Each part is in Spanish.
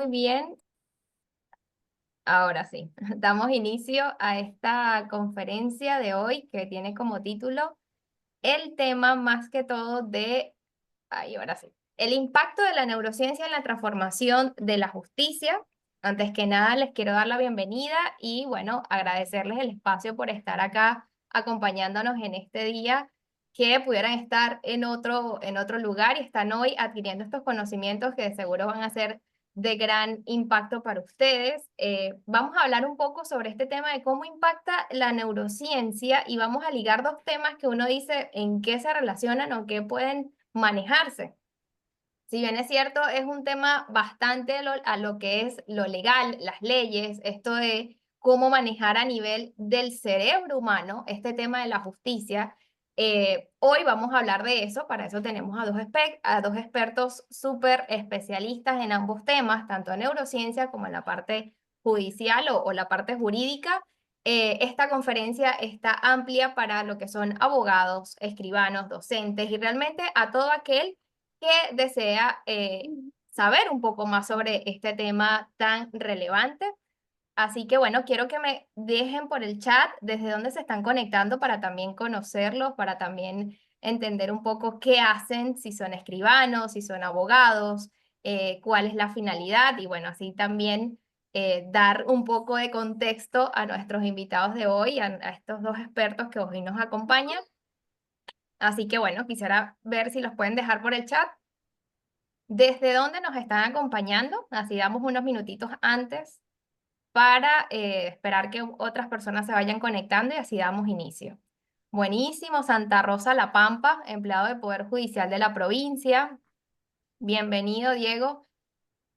Muy bien, ahora sí, damos inicio a esta conferencia de hoy que tiene como título el tema más que todo ahora sí, el impacto de la neurociencia en la transformación de la justicia. Antes que nada, les quiero dar la bienvenida y bueno, agradecerles el espacio por estar acá acompañándonos en este día, que pudieran estar en otro lugar y están hoy adquiriendo estos conocimientos que de seguro van a ser de gran impacto para ustedes. Vamos a hablar un poco sobre este tema de cómo impacta la neurociencia y vamos a ligar dos temas que uno dice en qué se relacionan o qué pueden manejarse. Si bien es cierto, es un tema bastante a lo que es lo legal, las leyes, esto de cómo manejar a nivel del cerebro humano, este tema de la justicia. Hoy vamos a hablar de eso, para eso tenemos a dos expertos súper especialistas en ambos temas, tanto en neurociencia como en la parte judicial o la parte jurídica. Esta conferencia está amplia para lo que son abogados, escribanos, docentes y realmente a todo aquel que desea saber un poco más sobre este tema tan relevante. Así que bueno, quiero que me dejen por el chat desde dónde se están conectando para también conocerlos, para también entender un poco qué hacen, si son escribanos, si son abogados, cuál es la finalidad y bueno, así también dar un poco de contexto a nuestros invitados de hoy, a estos dos expertos que hoy nos acompañan. Así que bueno, quisiera ver si los pueden dejar por el chat. ¿Desde dónde nos están acompañando? Así damos unos minutitos antes para esperar que otras personas se vayan conectando y así damos inicio. Buenísimo, Santa Rosa La Pampa, empleado de Poder Judicial de la provincia. Bienvenido, Diego.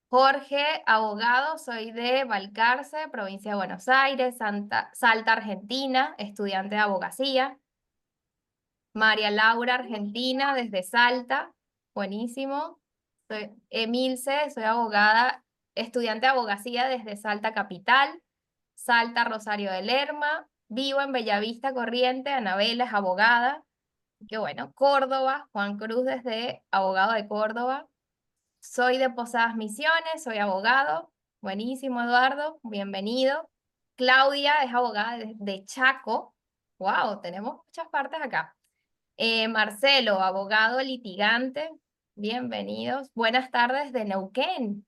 Jorge, abogado, soy de Balcarce, provincia de Buenos Aires, Salta, Argentina, estudiante de abogacía. María Laura, Argentina, desde Salta. Buenísimo. Soy Emilce, soy abogada, estudiante de abogacía desde Salta Capital, Salta Rosario de Lerma. Vivo en Bellavista Corriente, Anabela es abogada. Qué bueno. Córdoba, Juan Cruz desde abogado de Córdoba. Soy de Posadas Misiones, soy abogado. Buenísimo, Eduardo, bienvenido. Claudia es abogada de Chaco. Wow, tenemos muchas partes acá. Marcelo, abogado litigante, bienvenidos. Buenas tardes de Neuquén.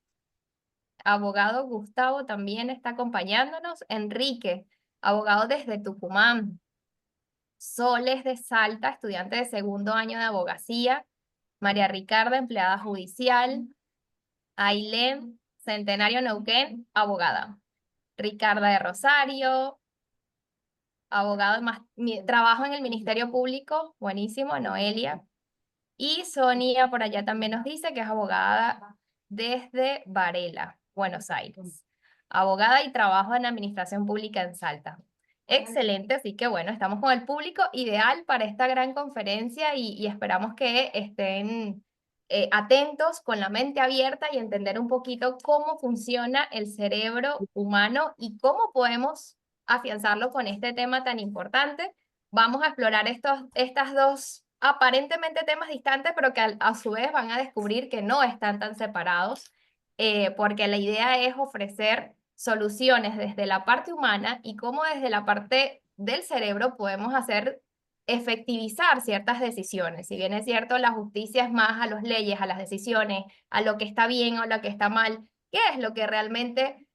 Abogado Gustavo también está acompañándonos. Enrique, abogado desde Tucumán. Soles de Salta, estudiante de segundo año de abogacía. María Ricarda, empleada judicial. Ailén, Centenario Neuquén, abogada. Ricarda de Rosario, abogado, trabajo en el Ministerio Público, buenísimo, Noelia. Y Sonia por allá también nos dice que es abogada desde Varela, Buenos Aires. Abogada y trabajo en Administración Pública en Salta. Excelente, así que bueno, estamos con el público ideal para esta gran conferencia y esperamos que estén atentos, con la mente abierta y entender un poquito cómo funciona el cerebro humano y cómo podemos afianzarlo con este tema tan importante. Vamos a explorar estas dos aparentemente temas distantes, pero que a su vez van a descubrir que no están tan separados, porque la idea es ofrecer soluciones desde la parte humana y cómo desde la parte del cerebro podemos hacer efectivizar ciertas decisiones. Si bien es cierto, la justicia es más a las leyes, a las decisiones, a lo que está bien o lo que está mal, ¿qué es lo que realmente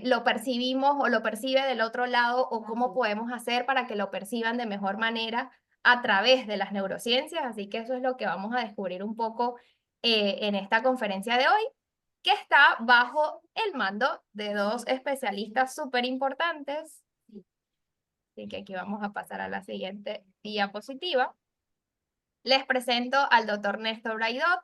lo percibimos o lo percibe del otro lado o cómo podemos hacer para que lo perciban de mejor manera a través de las neurociencias? Así que eso es lo que vamos a descubrir un poco en esta conferencia de hoy, que está bajo el mando de dos especialistas súper importantes. Así que aquí vamos a pasar a la siguiente diapositiva. Les presento al doctor Néstor Braidot,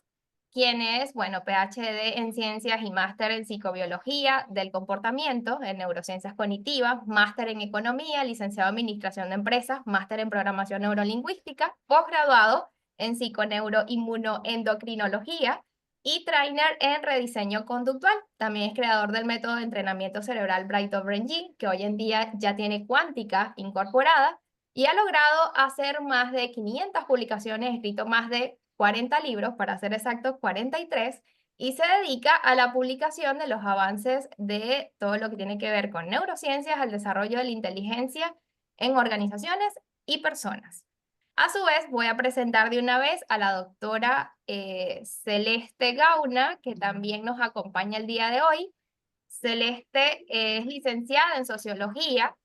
quien es, bueno, PhD en Ciencias y máster en Psicobiología del Comportamiento, en Neurociencias Cognitivas, máster en Economía, licenciado en Administración de Empresas, máster en Programación Neurolingüística, posgraduado en Psiconeuroinmunoendocrinología y trainer en Rediseño Conductual. También es creador del método de entrenamiento cerebral Braidot Brain Gym, que hoy en día ya tiene cuántica incorporada y ha logrado hacer más de 500 publicaciones, escrito más de 40 libros, para ser exactos, 43, y se dedica a la publicación de los avances de todo lo que tiene que ver con neurociencias, el desarrollo de la inteligencia en organizaciones y personas. A su vez, voy a presentar de una vez a la doctora Celeste Gauna, que también nos acompaña el día de hoy. Celeste es licenciada en Sociología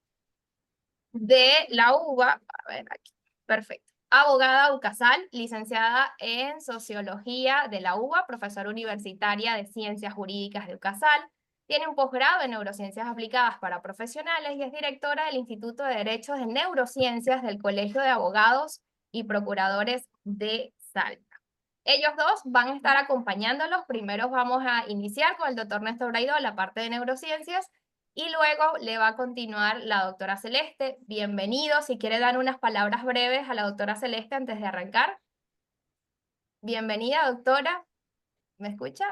de la UBA, a ver aquí, perfecto. Abogada UCASAL, licenciada en Sociología de la UBA, profesora universitaria de Ciencias Jurídicas de UCASAL, tiene un posgrado en Neurociencias Aplicadas para Profesionales y es directora del Instituto de Derechos de Neurociencias del Colegio de Abogados y Procuradores de Salta. Ellos dos van a estar acompañándolos. Primero vamos a iniciar con el doctor Néstor Braidó la parte de neurociencias y luego le va a continuar la doctora Celeste. Bienvenido. Si quiere dar unas palabras breves a la doctora Celeste antes de arrancar. Bienvenida, doctora. ¿Me escucha?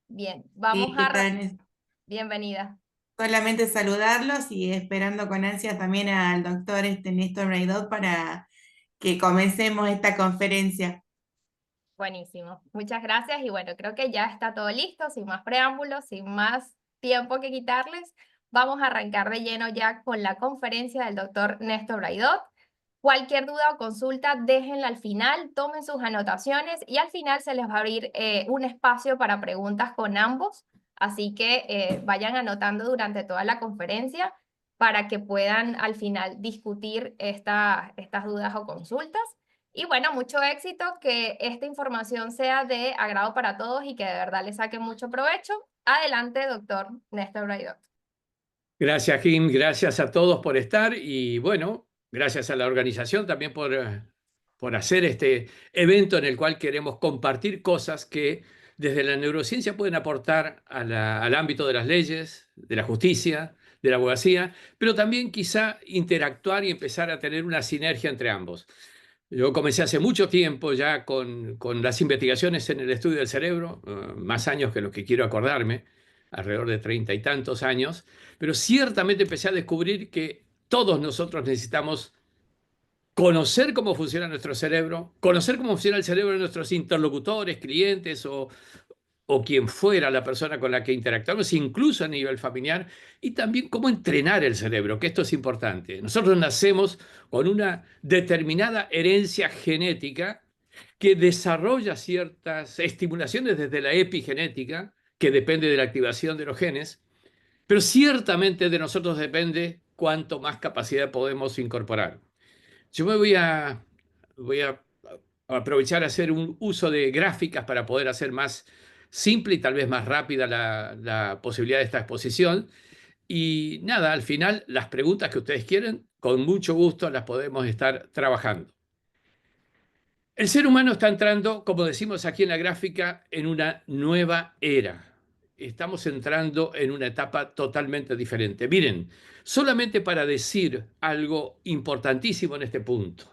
Bien, Sí, vamos ¿qué a... tal? Bienvenida. Solamente saludarlos y esperando con ansia también al doctor Néstor Braidot para que comencemos esta conferencia. Buenísimo. Muchas gracias y bueno, creo que ya está todo listo, sin más preámbulos, sin más tiempo que quitarles. Vamos a arrancar de lleno ya con la conferencia del doctor Néstor Braidot. Cualquier duda o consulta, déjenla al final, tomen sus anotaciones y al final se les va a abrir un espacio para preguntas con ambos. Así que vayan anotando durante toda la conferencia para que puedan al final discutir estas dudas o consultas. Y bueno, mucho éxito, que esta información sea de agrado para todos y que de verdad le saquen mucho provecho. Adelante, doctor Néstor Braidot. Gracias, Kim. Gracias a todos por estar y bueno, gracias a la organización también por hacer este evento en el cual queremos compartir cosas que desde la neurociencia pueden aportar al ámbito de las leyes, de la justicia, de la abogacía, pero también quizá interactuar y empezar a tener una sinergia entre ambos. Yo comencé hace mucho tiempo ya con las investigaciones en el estudio del cerebro, más años que los que quiero acordarme, alrededor de 30 y tantos años, pero ciertamente empecé a descubrir que todos nosotros necesitamos conocer cómo funciona nuestro cerebro, conocer cómo funciona el cerebro de nuestros interlocutores, clientes o quien fuera la persona con la que interactuamos, incluso a nivel familiar, y también cómo entrenar el cerebro, que esto es importante. Nosotros nacemos con una determinada herencia genética que desarrolla ciertas estimulaciones desde la epigenética, que depende de la activación de los genes, pero ciertamente de nosotros depende cuánto más capacidad podemos incorporar. Yo voy a aprovechar a hacer un uso de gráficas para poder hacer más simple y tal vez más rápida la posibilidad de esta exposición. Y nada, al final las preguntas que ustedes quieren, con mucho gusto las podemos estar trabajando. El ser humano está entrando, como decimos aquí en la gráfica, en una nueva era. Estamos entrando en una etapa totalmente diferente. Miren, solamente para decir algo importantísimo en este punto,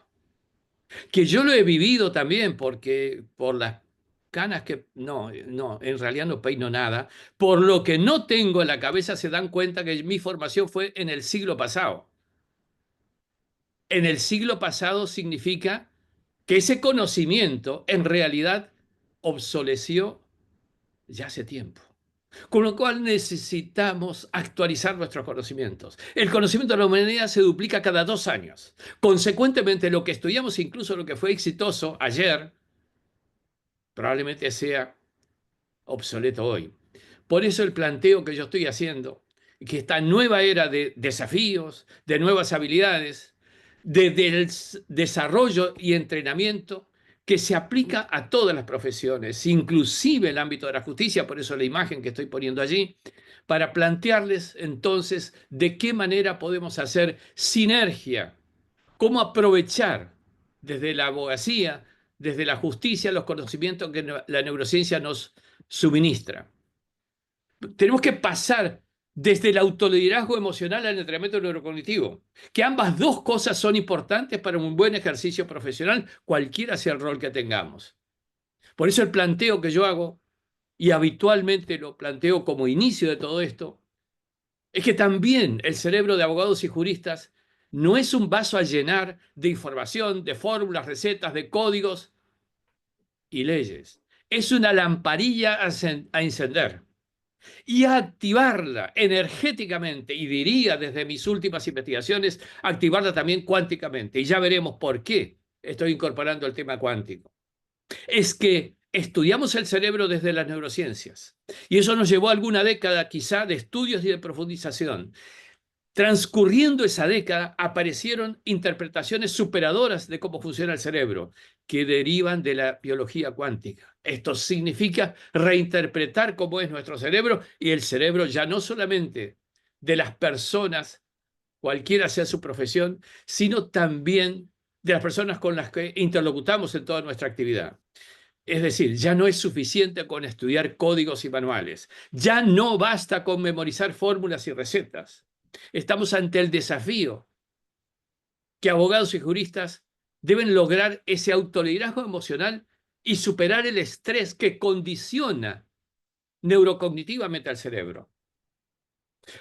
que yo lo he vivido también porque por las canas que no, en realidad no peino nada, por lo que no tengo en la cabeza se dan cuenta que mi formación fue en el siglo pasado. En el siglo pasado significa que ese conocimiento en realidad obsoleció ya hace tiempo. Con lo cual necesitamos actualizar nuestros conocimientos. El conocimiento de la humanidad se duplica cada 2 años. Consecuentemente, lo que estudiamos, incluso lo que fue exitoso ayer, probablemente sea obsoleto hoy. Por eso el planteo que yo estoy haciendo, que esta nueva era de desafíos, de nuevas habilidades, del desarrollo y entrenamiento que se aplica a todas las profesiones, inclusive el ámbito de la justicia, por eso la imagen que estoy poniendo allí, para plantearles entonces de qué manera podemos hacer sinergia, cómo aprovechar desde la abogacía, desde la justicia, los conocimientos que la neurociencia nos suministra. Tenemos que pasar desde el autoliderazgo emocional al entrenamiento neurocognitivo, que ambas dos cosas son importantes para un buen ejercicio profesional, cualquiera sea el rol que tengamos. Por eso el planteo que yo hago, y habitualmente lo planteo como inicio de todo esto, es que también el cerebro de abogados y juristas no es un vaso a llenar de información, de fórmulas, recetas, de códigos y leyes. es una lamparilla a encender y a activarla energéticamente, y diría desde mis últimas investigaciones, activarla también cuánticamente. Y ya veremos por qué estoy incorporando el tema cuántico. Es que estudiamos el cerebro desde las neurociencias, y eso nos llevó alguna década quizá de estudios y de profundización. Transcurriendo esa década, aparecieron interpretaciones superadoras de cómo funciona el cerebro, que derivan de la biología cuántica. Esto significa reinterpretar cómo es nuestro cerebro, y el cerebro ya no solamente de las personas, cualquiera sea su profesión, sino también de las personas con las que interlocutamos en toda nuestra actividad. Es decir, ya no es suficiente con estudiar códigos y manuales. Ya no basta con memorizar fórmulas y recetas. Estamos ante el desafío que abogados y juristas deben lograr ese autoliderazgo emocional y superar el estrés que condiciona neurocognitivamente al cerebro.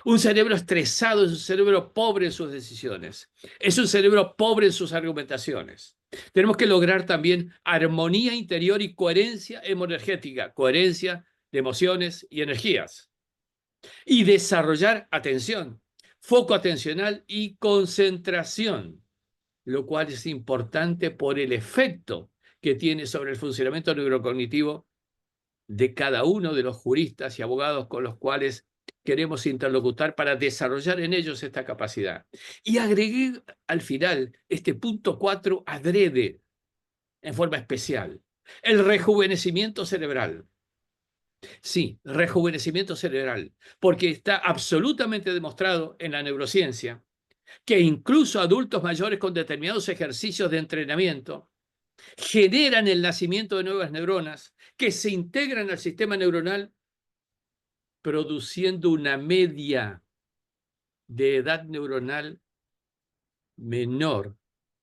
Un cerebro estresado es un cerebro pobre en sus decisiones. Es un cerebro pobre en sus argumentaciones. Tenemos que lograr también armonía interior y coherencia hemoenergética, coherencia de emociones y energías. Y desarrollar atención, foco atencional y concentración, lo cual es importante por el efecto que tiene sobre el funcionamiento neurocognitivo de cada uno de los juristas y abogados con los cuales queremos interlocutar para desarrollar en ellos esta capacidad. Y agregué al final este punto 4 adrede, en forma especial, el rejuvenecimiento cerebral. Sí, rejuvenecimiento cerebral, porque está absolutamente demostrado en la neurociencia que incluso adultos mayores con determinados ejercicios de entrenamiento generan el nacimiento de nuevas neuronas que se integran al sistema neuronal, produciendo una media de edad neuronal menor,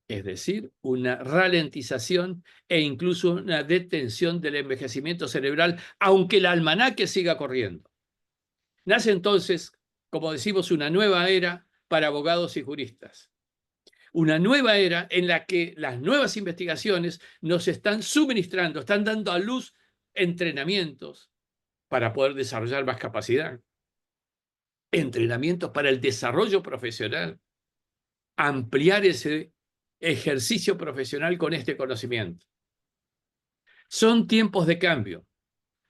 es decir, una ralentización e incluso una detención del envejecimiento cerebral, aunque el almanaque siga corriendo. Nace entonces, como decimos, una nueva era para abogados y juristas. Una nueva era en la que las nuevas investigaciones nos están suministrando, están dando a luz entrenamientos para poder desarrollar más capacidad, entrenamientos para el desarrollo profesional, ampliar ese ejercicio profesional con este conocimiento. Son tiempos de cambio.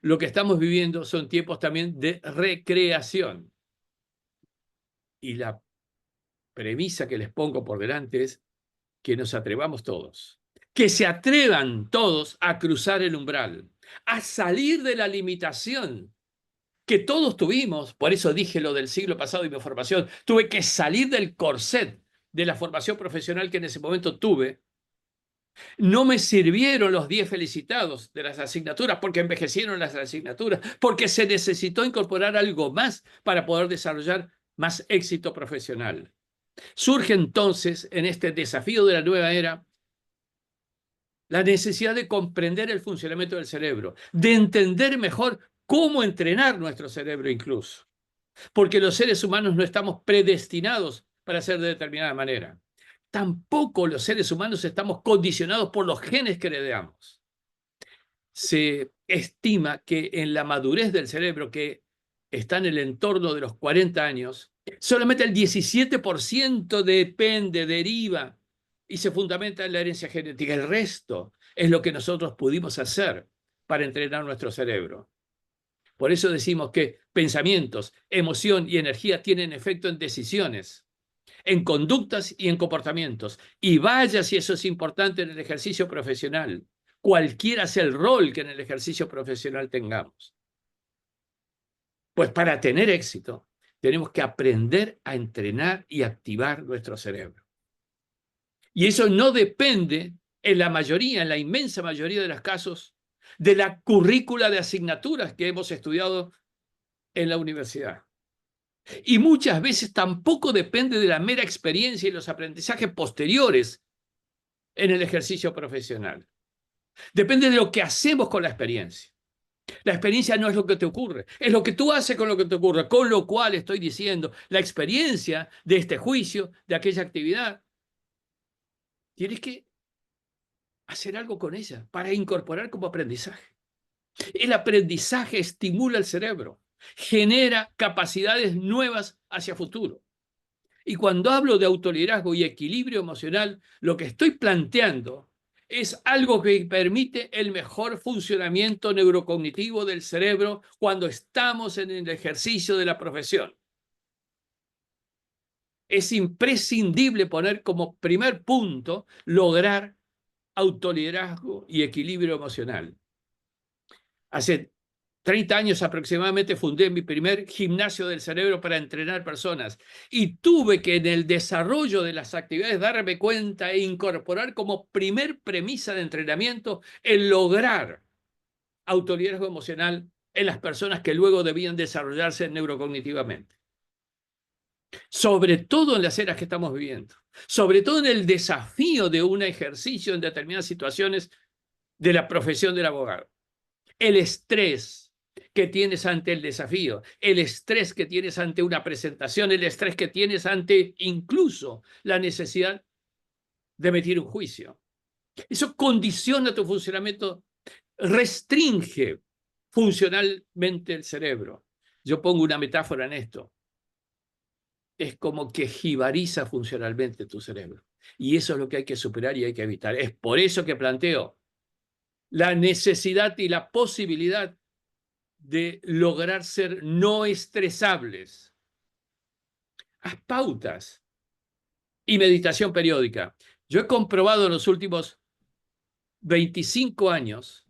Lo que estamos viviendo son tiempos también de recreación. Y la premisa que les pongo por delante es que nos atrevamos todos, que se atrevan todos a cruzar el umbral, a salir de la limitación que todos tuvimos. Por eso dije lo del siglo pasado y mi formación. Tuve que salir del corset de la formación profesional que en ese momento tuve. No me sirvieron los 10 felicitados de las asignaturas porque envejecieron las asignaturas, porque se necesitó incorporar algo más para poder desarrollar más éxito profesional. Surge entonces, en este desafío de la nueva era, la necesidad de comprender el funcionamiento del cerebro, de entender mejor cómo entrenar nuestro cerebro incluso, porque los seres humanos no estamos predestinados para ser de determinada manera. Tampoco los seres humanos estamos condicionados por los genes que heredamos. Se estima que en la madurez del cerebro, que está en el entorno de los 40 años, solamente el 17% depende, deriva y se fundamenta en la herencia genética. El resto es lo que nosotros pudimos hacer para entrenar nuestro cerebro. Por eso decimos que pensamientos, emoción y energía tienen efecto en decisiones, en conductas y en comportamientos. Y vaya si eso es importante en el ejercicio profesional, cualquiera sea el rol que en el ejercicio profesional tengamos. Pues para tener éxito, tenemos que aprender a entrenar y activar nuestro cerebro. Y eso no depende, en la mayoría, en la inmensa mayoría de los casos, de la currícula de asignaturas que hemos estudiado en la universidad. Y muchas veces tampoco depende de la mera experiencia y los aprendizajes posteriores en el ejercicio profesional. Depende de lo que hacemos con la experiencia. La experiencia no es lo que te ocurre, es lo que tú haces con lo que te ocurre, con lo cual estoy diciendo, la experiencia de este juicio, de aquella actividad, tienes que hacer algo con ella para incorporar como aprendizaje. El aprendizaje estimula el cerebro, genera capacidades nuevas hacia futuro. Y cuando hablo de autoliderazgo y equilibrio emocional, lo que estoy planteando es algo que permite el mejor funcionamiento neurocognitivo del cerebro cuando estamos en el ejercicio de la profesión. Es imprescindible poner como primer punto lograr autoliderazgo y equilibrio emocional. Hace 30 años aproximadamente fundé mi primer gimnasio del cerebro para entrenar personas y tuve que en el desarrollo de las actividades darme cuenta e incorporar como primer premisa de entrenamiento el lograr autoliderazgo emocional en las personas que luego debían desarrollarse neurocognitivamente. Sobre todo en las eras que estamos viviendo, sobre todo en el desafío de un ejercicio en determinadas situaciones de la profesión del abogado. El estrés que tienes ante el desafío, el estrés que tienes ante una presentación, el estrés que tienes ante incluso la necesidad de emitir un juicio. Eso condiciona tu funcionamiento, restringe funcionalmente el cerebro. Yo pongo una metáfora en esto. Es como que jibariza funcionalmente tu cerebro. Y eso es lo que hay que superar y hay que evitar. Es por eso que planteo la necesidad y la posibilidad de lograr ser no estresables. Haz pautas y meditación periódica. Yo he comprobado en los últimos 25 años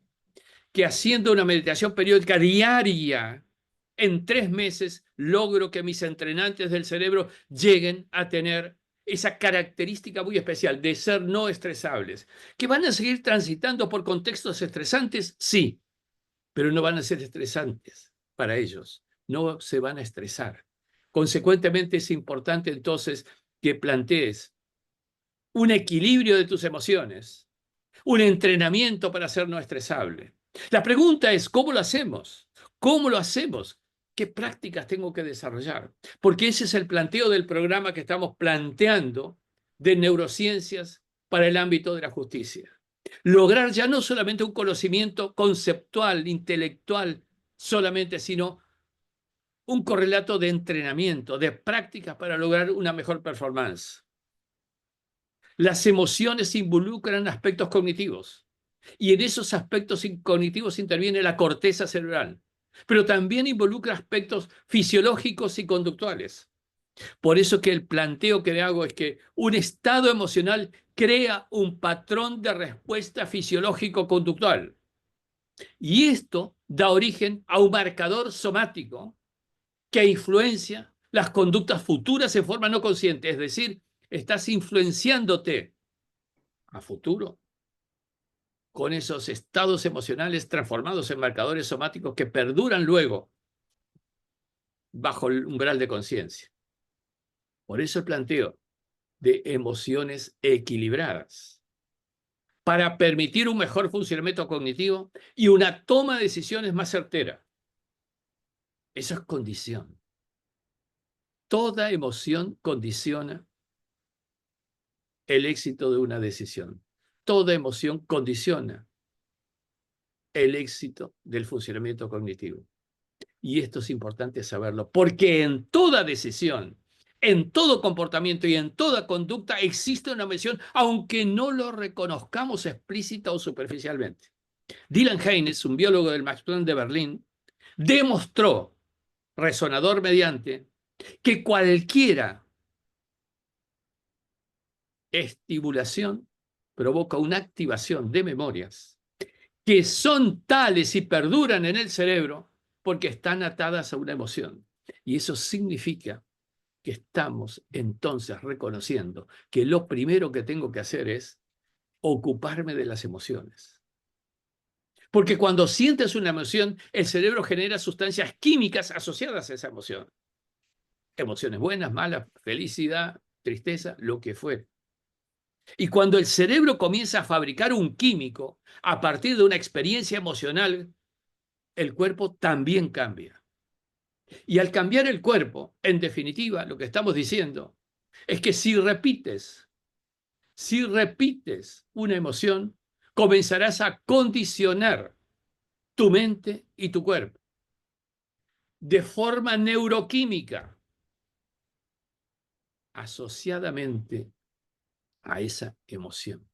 que haciendo una meditación periódica diaria, en 3 meses logro que mis entrenantes del cerebro lleguen a tener esa característica muy especial de ser no estresables. ¿Que van a seguir transitando por contextos estresantes? Sí, pero no van a ser estresantes para ellos, no se van a estresar. Consecuentemente es importante entonces que plantees un equilibrio de tus emociones, un entrenamiento para ser no estresable. La pregunta es, ¿cómo lo hacemos? ¿Cómo lo hacemos? ¿Qué prácticas tengo que desarrollar? Porque ese es el planteo del programa que estamos planteando de neurociencias para el ámbito de la justicia. Lograr ya no solamente un conocimiento conceptual, intelectual solamente, sino un correlato de entrenamiento, de prácticas para lograr una mejor performance. Las emociones involucran aspectos cognitivos y en esos aspectos cognitivos interviene la corteza cerebral, pero también involucra aspectos fisiológicos y conductuales. Por eso que el planteo que le hago es que un estado emocional crea un patrón de respuesta fisiológico-conductual. Y esto da origen a un marcador somático que influencia las conductas futuras en forma no consciente. Es decir, estás influenciándote a futuro con esos estados emocionales transformados en marcadores somáticos que perduran luego bajo el umbral de conciencia. Por eso el planteo de emociones equilibradas, para permitir un mejor funcionamiento cognitivo y una toma de decisiones más certera. Eso es condición. Toda emoción condiciona el éxito de una decisión. Toda emoción condiciona el éxito del funcionamiento cognitivo. Y esto es importante saberlo, porque en toda decisión, en todo comportamiento y en toda conducta existe una emoción, aunque no lo reconozcamos explícita o superficialmente. Dylan Haynes, un biólogo del Max Planck de Berlín, demostró, resonador mediante, que cualquiera estimulación provoca una activación de memorias que son tales y perduran en el cerebro porque están atadas a una emoción. Y eso significa que estamos entonces reconociendo que lo primero que tengo que hacer es ocuparme de las emociones. Porque cuando sientes una emoción, el cerebro genera sustancias químicas asociadas a esa emoción. Emociones buenas, malas, felicidad, tristeza, lo que fuere. Y cuando el cerebro comienza a fabricar un químico a partir de una experiencia emocional, el cuerpo también cambia. Y al cambiar el cuerpo, en definitiva, lo que estamos diciendo es que si repites una emoción, comenzarás a condicionar tu mente y tu cuerpo, de forma neuroquímica, asociadamente a esa emoción.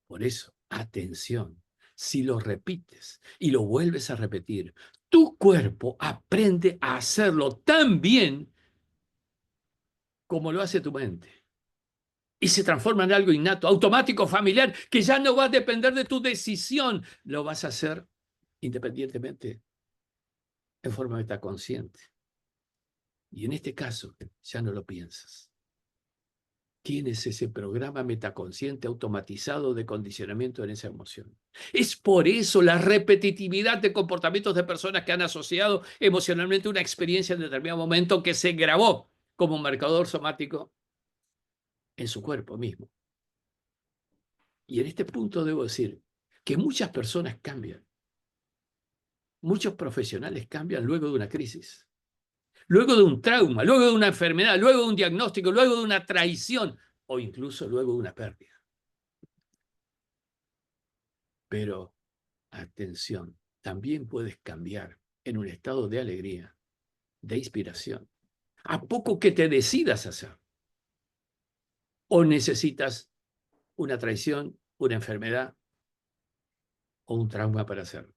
Por eso, atención, si lo repites y lo vuelves a repetir, tu cuerpo aprende a hacerlo tan bien como lo hace tu mente. Y se transforma en algo innato, automático, familiar, que ya no va a depender de tu decisión. Lo vas a hacer independientemente, en forma metaconsciente. Y en este caso, ya no lo piensas. Tienes ese programa metaconsciente automatizado de condicionamiento en esa emoción. Es por eso la repetitividad de comportamientos de personas que han asociado emocionalmente una experiencia en determinado momento que se grabó como un marcador somático en su cuerpo mismo. Y en este punto debo decir que muchas personas cambian. Muchos profesionales cambian luego de una crisis, luego de un trauma, luego de una enfermedad, luego de un diagnóstico, luego de una traición o incluso luego de una pérdida. Pero, atención, también puedes cambiar en un estado de alegría, de inspiración, a poco que te decidas hacer. O necesitas una traición, una enfermedad o un trauma para hacerlo.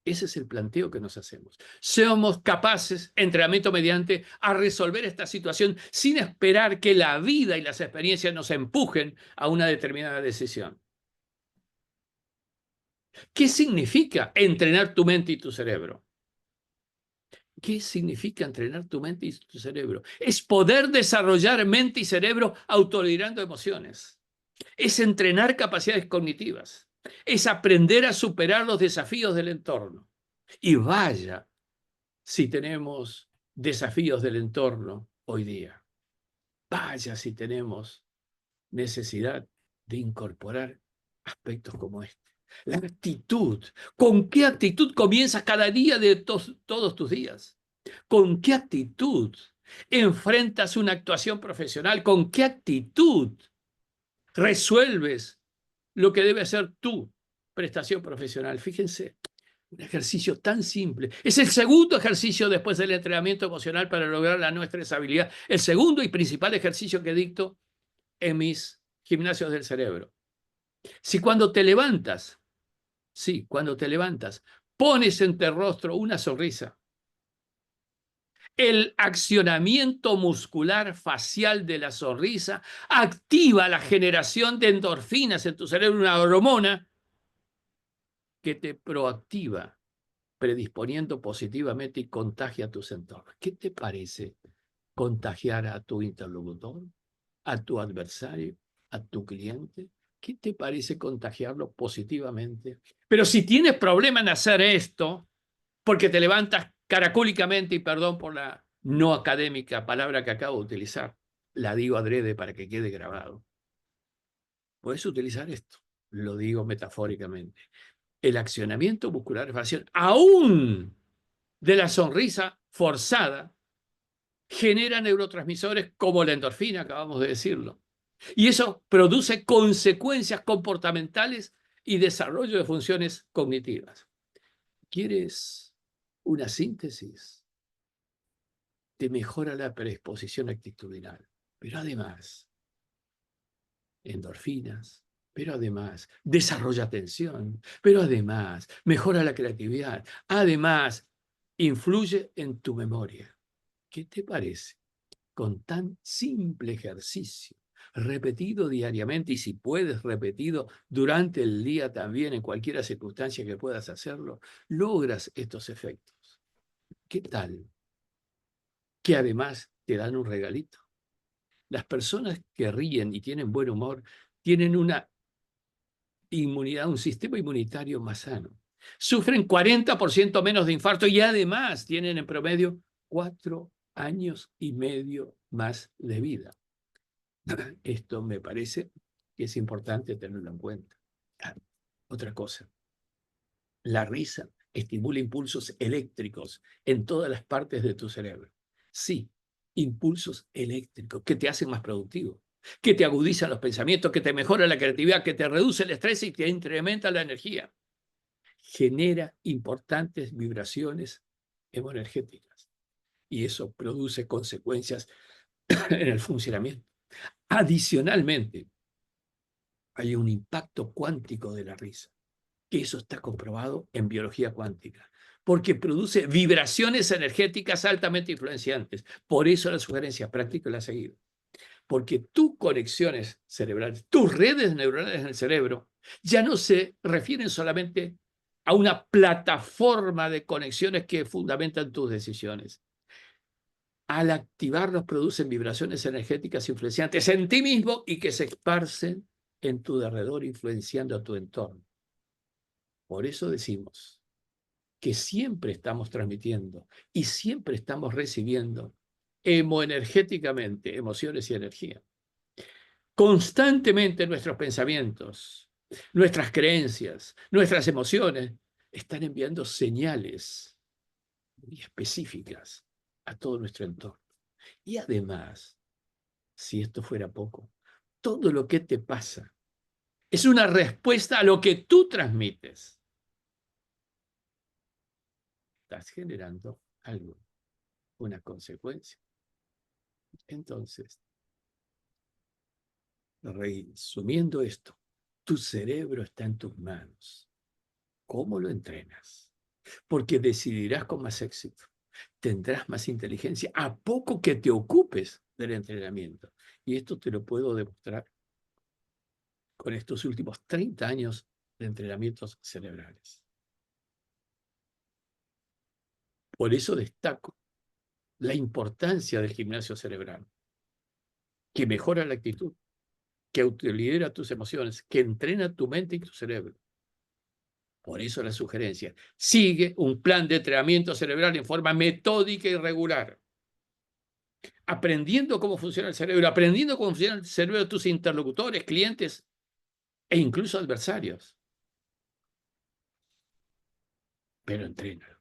Ese es el planteo que nos hacemos. Seamos capaces, entrenamiento mediante, a resolver esta situación sin esperar que la vida y las experiencias nos empujen a una determinada decisión. ¿Qué significa entrenar tu mente y tu cerebro? ¿Qué significa entrenar tu mente y tu cerebro? Es poder desarrollar mente y cerebro autoliderando emociones. Es entrenar capacidades cognitivas. Es aprender a superar los desafíos del entorno. Y vaya si tenemos desafíos del entorno hoy día. Vaya si tenemos necesidad de incorporar aspectos como este. La actitud. ¿Con qué actitud comienzas cada día de todos tus días? ¿Con qué actitud enfrentas una actuación profesional? ¿Con qué actitud resuelves lo que debe ser tu prestación profesional? Fíjense, un ejercicio tan simple. Es el segundo ejercicio después del entrenamiento emocional para lograr la no estresabilidad. El segundo y principal ejercicio que dicto en mis gimnasios del cerebro. Si cuando te levantas, pones en tu rostro una sonrisa, el accionamiento muscular facial de la sonrisa activa la generación de endorfinas en tu cerebro, una hormona que te proactiva, predisponiendo positivamente y contagia a tus entornos. ¿Qué te parece contagiar a tu interlocutor, a tu adversario, a tu cliente? ¿Qué te parece contagiarlo positivamente? Pero si tienes problema en hacer esto, porque te levantas caracúlicamente, y perdón por la no académica palabra que acabo de utilizar, la digo adrede para que quede grabado. Puedes utilizar esto, lo digo metafóricamente. El accionamiento muscular facial, aún de la sonrisa forzada, genera neurotransmisores como la endorfina, acabamos de decirlo. Y eso produce consecuencias comportamentales y desarrollo de funciones cognitivas. ¿Quieres una síntesis? Te mejora la predisposición actitudinal, pero además, endorfinas, pero además, desarrolla atención, pero además, mejora la creatividad, además, influye en tu memoria. ¿Qué te parece? Con tan simple ejercicio, repetido diariamente, y si puedes, repetido durante el día también, en cualquier circunstancia que puedas hacerlo, logras estos efectos. ¿Qué tal? Que además te dan un regalito. Las personas que ríen y tienen buen humor tienen una inmunidad, un sistema inmunitario más sano. Sufren 40% menos de infarto y además tienen en promedio 4 años y medio más de vida. Esto me parece que es importante tenerlo en cuenta. Otra cosa, la risa estimula impulsos eléctricos en todas las partes de tu cerebro. Sí, impulsos eléctricos que te hacen más productivo, que te agudizan los pensamientos, que te mejoran la creatividad, que te reduce el estrés y te incrementa la energía. genera importantes vibraciones hemoenergéticas y eso produce consecuencias en el funcionamiento. Adicionalmente, hay un impacto cuántico de la risa, que eso está comprobado en biología cuántica, porque produce vibraciones energéticas altamente influenciantes. Por eso la sugerencia práctica la seguida. Porque tus conexiones cerebrales, tus redes neuronales en el cerebro, ya no se refieren solamente a una plataforma de conexiones que fundamentan tus decisiones. Al activarlos producen vibraciones energéticas influenciantes en ti mismo y que se esparcen en tu alrededor, influenciando a tu entorno. Por eso decimos que siempre estamos transmitiendo y siempre estamos recibiendo hemoenergéticamente emociones y energía. Constantemente nuestros pensamientos, nuestras creencias, nuestras emociones están enviando señales muy específicas a todo nuestro entorno. Y además, si esto fuera poco, todo lo que te pasa es una respuesta a lo que tú transmites. Estás generando algo, una consecuencia. Entonces, resumiendo esto, tu cerebro está en tus manos. ¿Cómo lo entrenas? Porque decidirás con más éxito, tendrás más inteligencia, a poco que te ocupes del entrenamiento. Y esto te lo puedo demostrar con estos últimos 30 años de entrenamientos cerebrales. Por eso destaco la importancia del gimnasio cerebral, que mejora la actitud, que autolidera tus emociones, que entrena tu mente y tu cerebro. Por eso la sugerencia, sigue un plan de entrenamiento cerebral en forma metódica y regular, aprendiendo cómo funciona el cerebro, aprendiendo cómo funciona el cerebro de tus interlocutores, clientes e incluso adversarios. Pero entrénalo.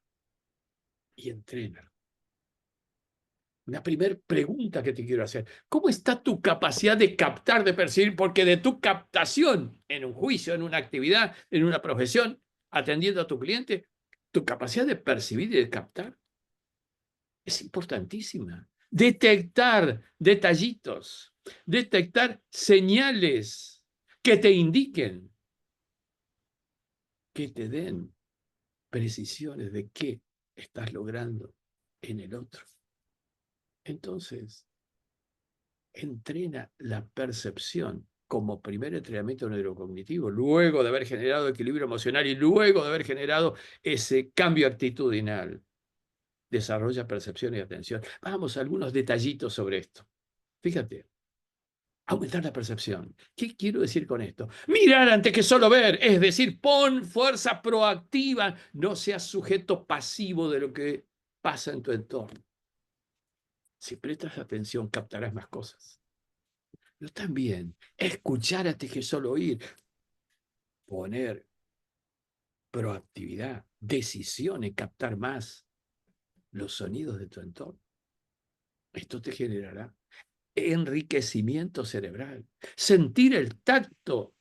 Y entrénalo. Una primera pregunta que te quiero hacer. ¿Cómo está tu capacidad de captar, de percibir? Porque de tu captación en un juicio, en una actividad, en una profesión, atendiendo a tu cliente, tu capacidad de percibir y de captar es importantísima. Detectar detallitos, detectar señales que te indiquen, que te den precisiones de qué estás logrando en el otro. Entonces, entrena la percepción como primer entrenamiento neurocognitivo, luego de haber generado equilibrio emocional y luego de haber generado ese cambio actitudinal. Desarrolla percepción y atención. Vamos a algunos detallitos sobre esto. Fíjate, aumentar la percepción. ¿Qué quiero decir con esto? Mirar antes que solo ver, es decir, pon fuerza proactiva, no seas sujeto pasivo de lo que pasa en tu entorno. Si prestas atención, captarás más cosas. Pero también escuchar antes que solo oír, poner proactividad, decisión en captar más los sonidos de tu entorno. Esto te generará enriquecimiento cerebral, sentir el tacto,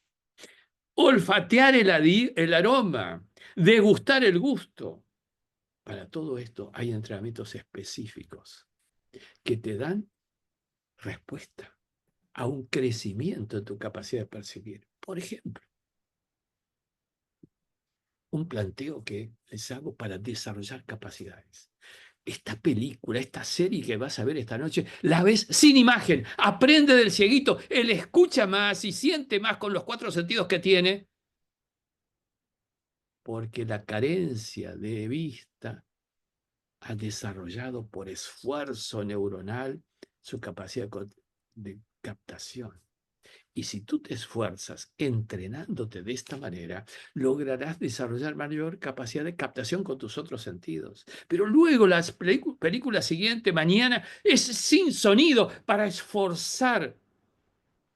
olfatear el aroma, degustar el gusto. Para todo esto hay entrenamientos específicos que te dan respuesta a un crecimiento en tu capacidad de percibir. Por ejemplo, un planteo que les hago para desarrollar capacidades. Esta película, esta serie que vas a ver esta noche, la ves sin imagen, aprende del cieguito, él escucha más y siente más con los 4 sentidos que tiene, porque la carencia de vista ha desarrollado por esfuerzo neuronal su capacidad de captación. Y si tú te esfuerzas entrenándote de esta manera, lograrás desarrollar mayor capacidad de captación con tus otros sentidos. Pero luego la película siguiente, mañana, es sin sonido para esforzar.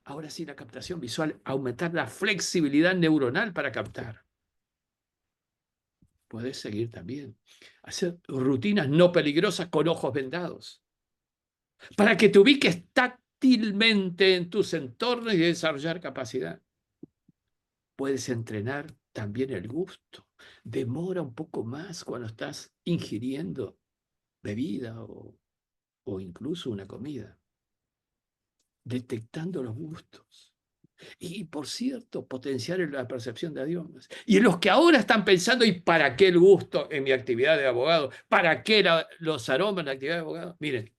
Ahora sí, la captación visual, aumentar la flexibilidad neuronal para captar. Puedes seguir también. Hacer rutinas no peligrosas con ojos vendados. Para que te ubiques táctilmente en tus entornos y desarrollar capacidad. Puedes entrenar también el gusto. Demora un poco más cuando estás ingiriendo bebida o incluso una comida, detectando los gustos. Y, por cierto, potenciar la percepción de idiomas. Y los que ahora están pensando, ¿y para qué el gusto en mi actividad de abogado? ¿Para qué los aromas en la actividad de abogado? Miren,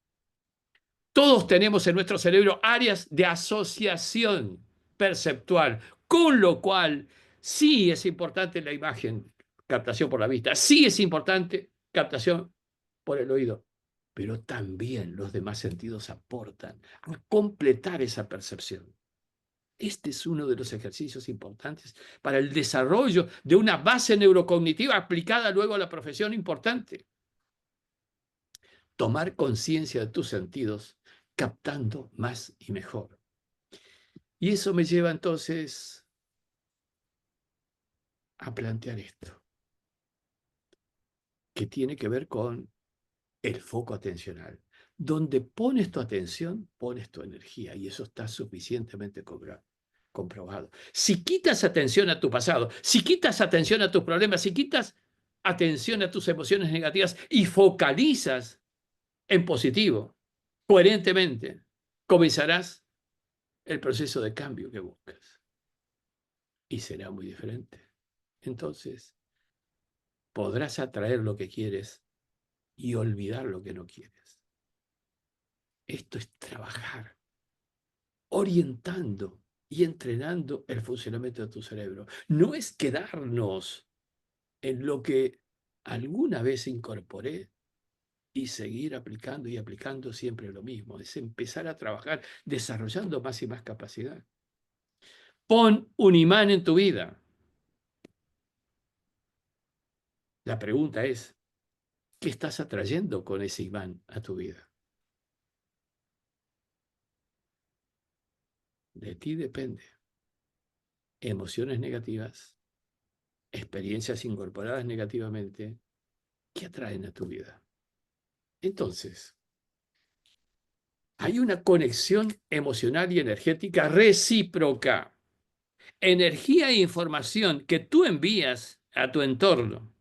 todos tenemos en nuestro cerebro áreas de asociación perceptual, con lo cual sí es importante la imagen, captación por la vista, sí es importante captación por el oído, pero también los demás sentidos aportan a completar esa percepción. Este es uno de los ejercicios importantes para el desarrollo de una base neurocognitiva aplicada luego a la profesión importante. Tomar conciencia de tus sentidos, captando más y mejor. Y eso me lleva entonces a plantear esto, que tiene que ver con el foco atencional. Donde pones tu atención, pones tu energía, y eso está suficientemente comprobado. Si quitas atención a tu pasado, si quitas atención a tus problemas, si quitas atención a tus emociones negativas y focalizas en positivo, coherentemente, comenzarás el proceso de cambio que buscas. Y será muy diferente. Entonces, podrás atraer lo que quieres y olvidar lo que no quieres. Esto es trabajar, orientando y entrenando el funcionamiento de tu cerebro. No es quedarnos en lo que alguna vez incorporé y seguir aplicando y aplicando siempre lo mismo. Es empezar a trabajar desarrollando más y más capacidad. Pon un imán en tu vida. La pregunta es, ¿qué estás atrayendo con ese imán a tu vida? De ti depende. Emociones negativas, experiencias incorporadas negativamente, ¿qué atraen a tu vida? Entonces, hay una conexión emocional y energética recíproca. Energía e información que tú envías a tu entorno.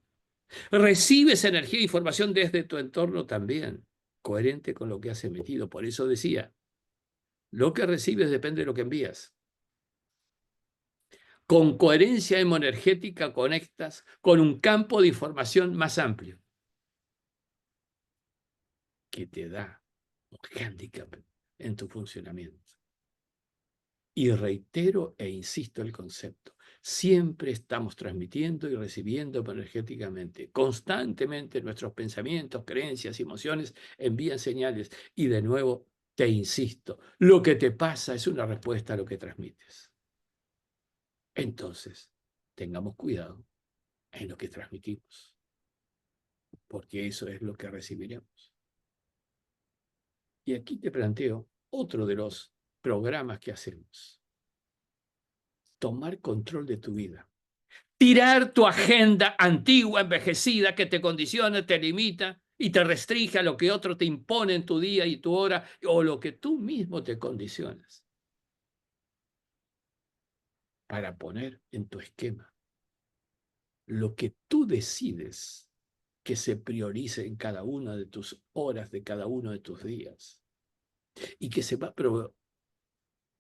Recibes energía e información desde tu entorno también, coherente con lo que has emitido. Por eso decía, lo que recibes depende de lo que envías. Con coherencia hemoenergética conectas con un campo de información más amplio que te da un hándicap en tu funcionamiento. Y reitero e insisto el concepto. Siempre estamos transmitiendo y recibiendo energéticamente. Constantemente nuestros pensamientos, creencias y emociones envían señales. Y de nuevo, te insisto, lo que te pasa es una respuesta a lo que transmites. Entonces, tengamos cuidado en lo que transmitimos, porque eso es lo que recibiremos. Y aquí te planteo otro de los programas que hacemos. Tomar control de tu vida. Tirar tu agenda antigua, envejecida, que te condiciona, te limita y te restringe a lo que otro te impone en tu día y tu hora, o lo que tú mismo te condicionas, para poner en tu esquema lo que tú decides que se priorice en cada una de tus horas, de cada uno de tus días, y que se va a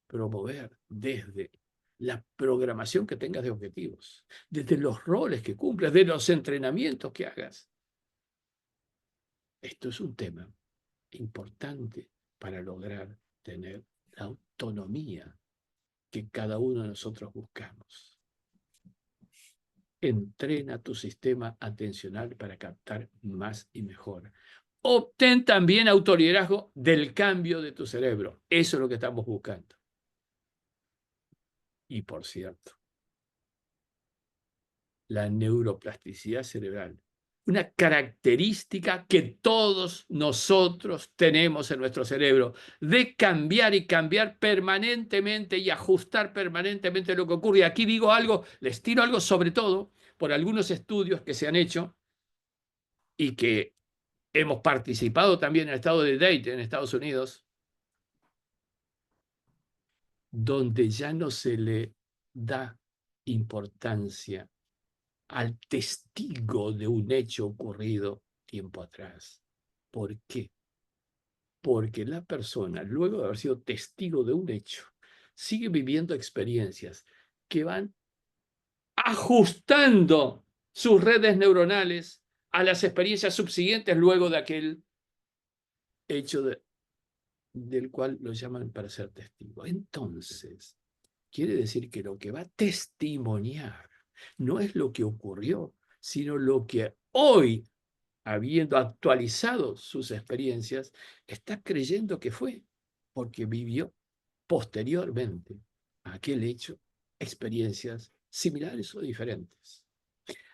promover desde la programación que tengas de objetivos, desde los roles que cumplas, de los entrenamientos que hagas. Esto es un tema importante para lograr tener la autonomía que cada uno de nosotros buscamos. Entrena tu sistema atencional para captar más y mejor. Obtén también autoliderazgo del cambio de tu cerebro. Eso es lo que estamos buscando. Y por cierto, la neuroplasticidad cerebral, una característica que todos nosotros tenemos en nuestro cerebro, de cambiar y cambiar permanentemente y ajustar permanentemente lo que ocurre. Y aquí digo algo, les tiro algo sobre todo por algunos estudios que se han hecho y que hemos participado también en el estado de Dayton, en Estados Unidos, donde ya no se le da importancia al testigo de un hecho ocurrido tiempo atrás. ¿Por qué? Porque la persona, luego de haber sido testigo de un hecho, sigue viviendo experiencias que van ajustando sus redes neuronales a las experiencias subsiguientes luego de aquel hecho del cual lo llaman para ser testigo. Entonces, quiere decir que lo que va a testimoniar no es lo que ocurrió, sino lo que hoy, habiendo actualizado sus experiencias, está creyendo que fue, porque vivió posteriormente a aquel hecho experiencias similares o diferentes.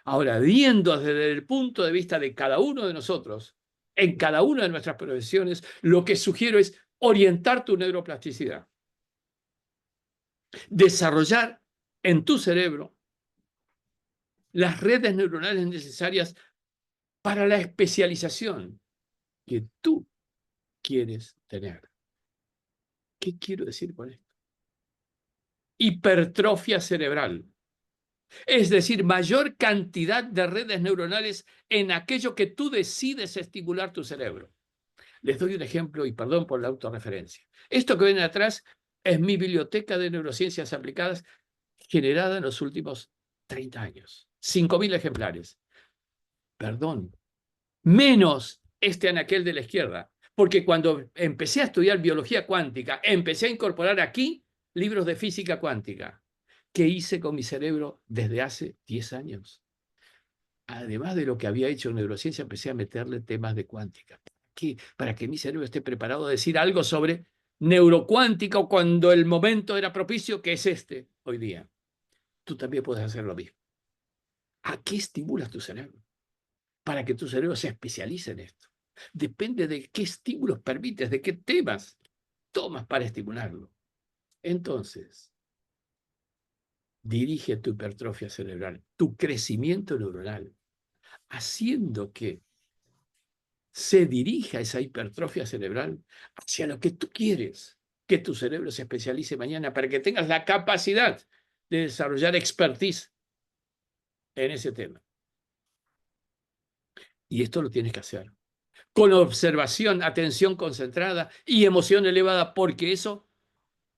Ahora, viendo desde el punto de vista de cada uno de nosotros, en cada una de nuestras profesiones, lo que sugiero es orientar tu neuroplasticidad, desarrollar en tu cerebro las redes neuronales necesarias para la especialización que tú quieres tener. ¿Qué quiero decir con esto? Hipertrofia cerebral. Es decir, mayor cantidad de redes neuronales en aquello que tú decides estimular tu cerebro. Les doy un ejemplo y perdón por la autorreferencia. Esto que ven atrás es mi biblioteca de neurociencias aplicadas generada en los últimos 30 años. 5.000 ejemplares. Perdón, menos este anaquel de la izquierda, porque cuando empecé a estudiar biología cuántica, empecé a incorporar aquí libros de física cuántica. ¿Qué hice con mi cerebro desde hace 10 años? Además de lo que había hecho en neurociencia, empecé a meterle temas de cuántica. Para que mi cerebro esté preparado a decir algo sobre neurocuántica cuando el momento era propicio, que es este hoy día. Tú también puedes hacer lo mismo. ¿A qué estimulas tu cerebro? Para que tu cerebro se especialice en esto. Depende de qué estímulos permites, de qué temas tomas para estimularlo. Entonces, dirige tu hipertrofia cerebral, tu crecimiento neuronal, haciendo que se dirija esa hipertrofia cerebral hacia lo que tú quieres, que tu cerebro se especialice mañana para que tengas la capacidad de desarrollar expertise en ese tema. Y esto lo tienes que hacer con observación, atención concentrada y emoción elevada, porque eso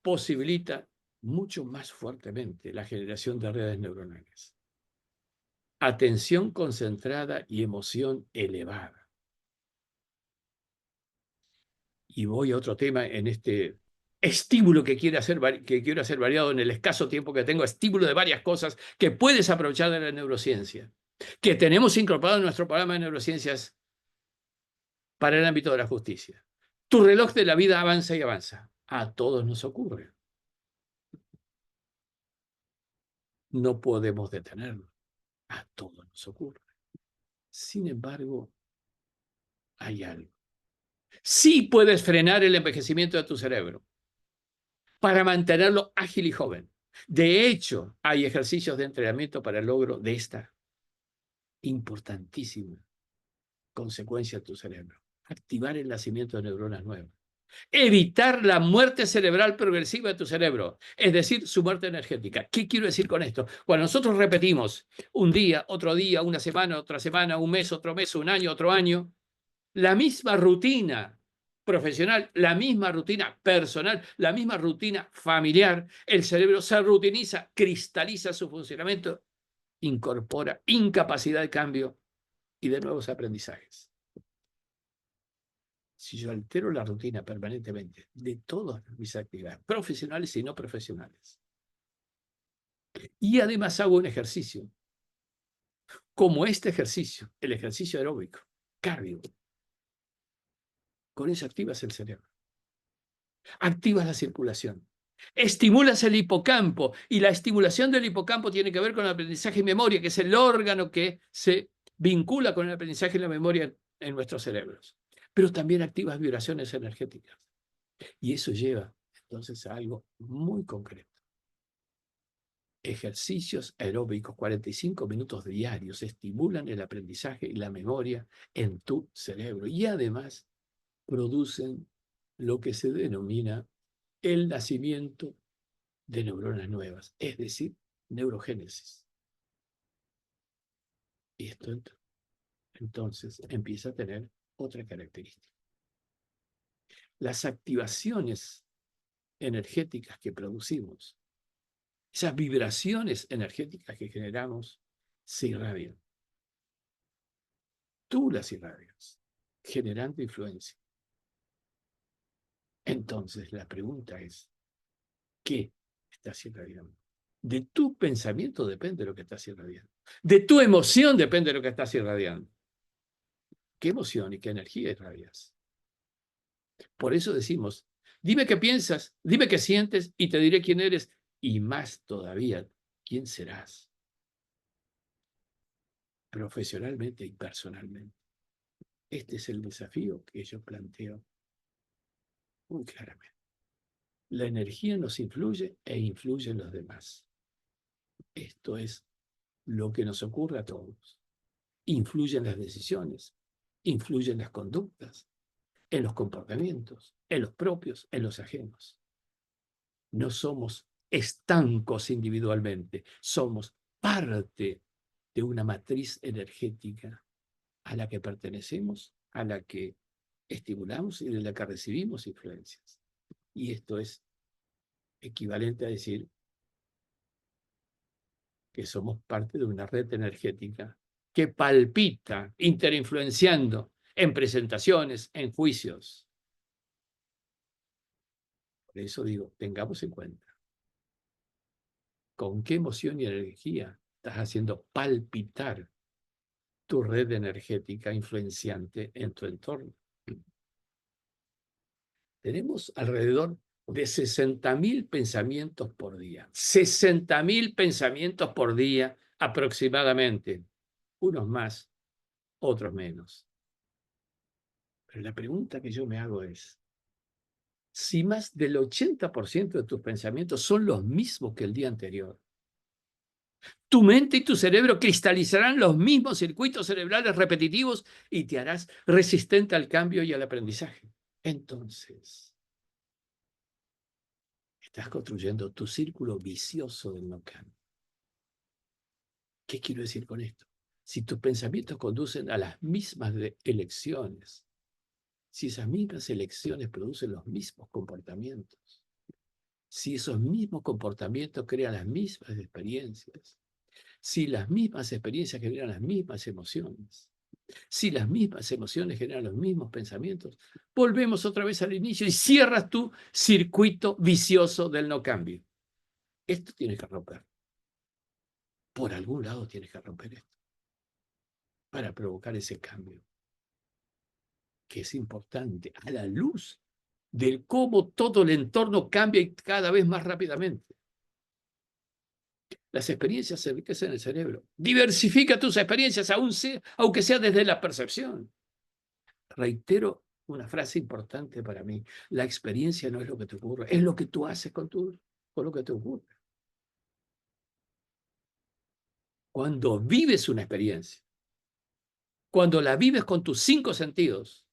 posibilita mucho más fuertemente la generación de redes neuronales. Atención concentrada y emoción elevada. Y voy a otro tema en este estímulo que quiero hacer variado en el escaso tiempo que tengo, estímulo de varias cosas que puedes aprovechar de la neurociencia, que tenemos incorporado en nuestro programa de neurociencias para el ámbito de la justicia. Tu reloj de la vida avanza y avanza. A todos nos ocurre. No podemos detenerlo. A todos nos ocurre. Sin embargo, hay algo. Sí puedes frenar el envejecimiento de tu cerebro para mantenerlo ágil y joven. De hecho, hay ejercicios de entrenamiento para el logro de esta importantísima consecuencia en tu cerebro. Activar el nacimiento de neuronas nuevas. Evitar la muerte cerebral progresiva de tu cerebro, es decir, su muerte energética. ¿Qué quiero decir con esto? Cuando nosotros repetimos un día, una semana, otra semana, un mes, otro mes, un año, otro año, la misma rutina profesional, la misma rutina personal, la misma rutina familiar, el cerebro se rutiniza, cristaliza su funcionamiento, incorpora incapacidad de cambio y de nuevos aprendizajes. Si yo altero la rutina permanentemente de todas mis actividades, profesionales y no profesionales, y además hago un ejercicio, como este ejercicio, el ejercicio aeróbico, cardio, con eso activas el cerebro, activas la circulación, estimulas el hipocampo, y la estimulación del hipocampo tiene que ver con el aprendizaje y memoria, que es el órgano que se vincula con el aprendizaje y la memoria en nuestros cerebros. Pero también activas vibraciones energéticas. Y eso lleva entonces a algo muy concreto. Ejercicios aeróbicos, 45 minutos diarios, estimulan el aprendizaje y la memoria en tu cerebro. Y además producen lo que se denomina el nacimiento de neuronas nuevas, es decir, neurogénesis. Y esto entonces empieza a tener otra característica. Las activaciones energéticas que producimos, esas vibraciones energéticas que generamos, se irradian. Tú las irradias, generando influencia. Entonces la pregunta es, ¿qué estás irradiando? De tu pensamiento depende lo que estás irradiando. De tu emoción depende lo que estás irradiando. ¿Qué emoción y qué energía irradias? Por eso decimos, dime qué piensas, dime qué sientes y te diré quién eres y más todavía, quién serás. Profesionalmente y personalmente. Este es el desafío que yo planteo muy claramente. La energía nos influye e influye en los demás. Esto es lo que nos ocurre a todos. Influye en las decisiones, influye en las conductas, en los comportamientos, en los propios, en los ajenos. No somos estancos individualmente, somos parte de una matriz energética a la que pertenecemos, a la que estimulamos y de la que recibimos influencias. Y esto es equivalente a decir que somos parte de una red energética que palpita, interinfluenciando en presentaciones, en juicios. Por eso digo, tengamos en cuenta con qué emoción y energía estás haciendo palpitar tu red energética influenciante en tu entorno. Tenemos alrededor de 60.000 pensamientos por día. 60.000 pensamientos por día aproximadamente. Unos más, otros menos. Pero la pregunta que yo me hago es, si más del 80% de tus pensamientos son los mismos que el día anterior, tu mente y tu cerebro cristalizarán los mismos circuitos cerebrales repetitivos y te harás resistente al cambio y al aprendizaje. Entonces, estás construyendo tu círculo vicioso del no cambio. ¿Qué quiero decir con esto? Si tus pensamientos conducen a las mismas elecciones, si esas mismas elecciones producen los mismos comportamientos, si esos mismos comportamientos crean las mismas experiencias, si las mismas experiencias generan las mismas emociones, si las mismas emociones generan los mismos pensamientos, volvemos otra vez al inicio y cierras tu circuito vicioso del no cambio. Esto tienes que romper. Por algún lado tienes que romper esto para provocar ese cambio, que es importante a la luz del cómo todo el entorno cambia y cada vez más rápidamente. Las experiencias se enriquecen en el cerebro. Diversifica tus experiencias, aunque sea desde la percepción. Reitero una frase importante para mí. La experiencia no es lo que te ocurre, es lo que tú haces con lo que te ocurre. Cuando vives una experiencia, cuando la vives con tus 5 sentidos,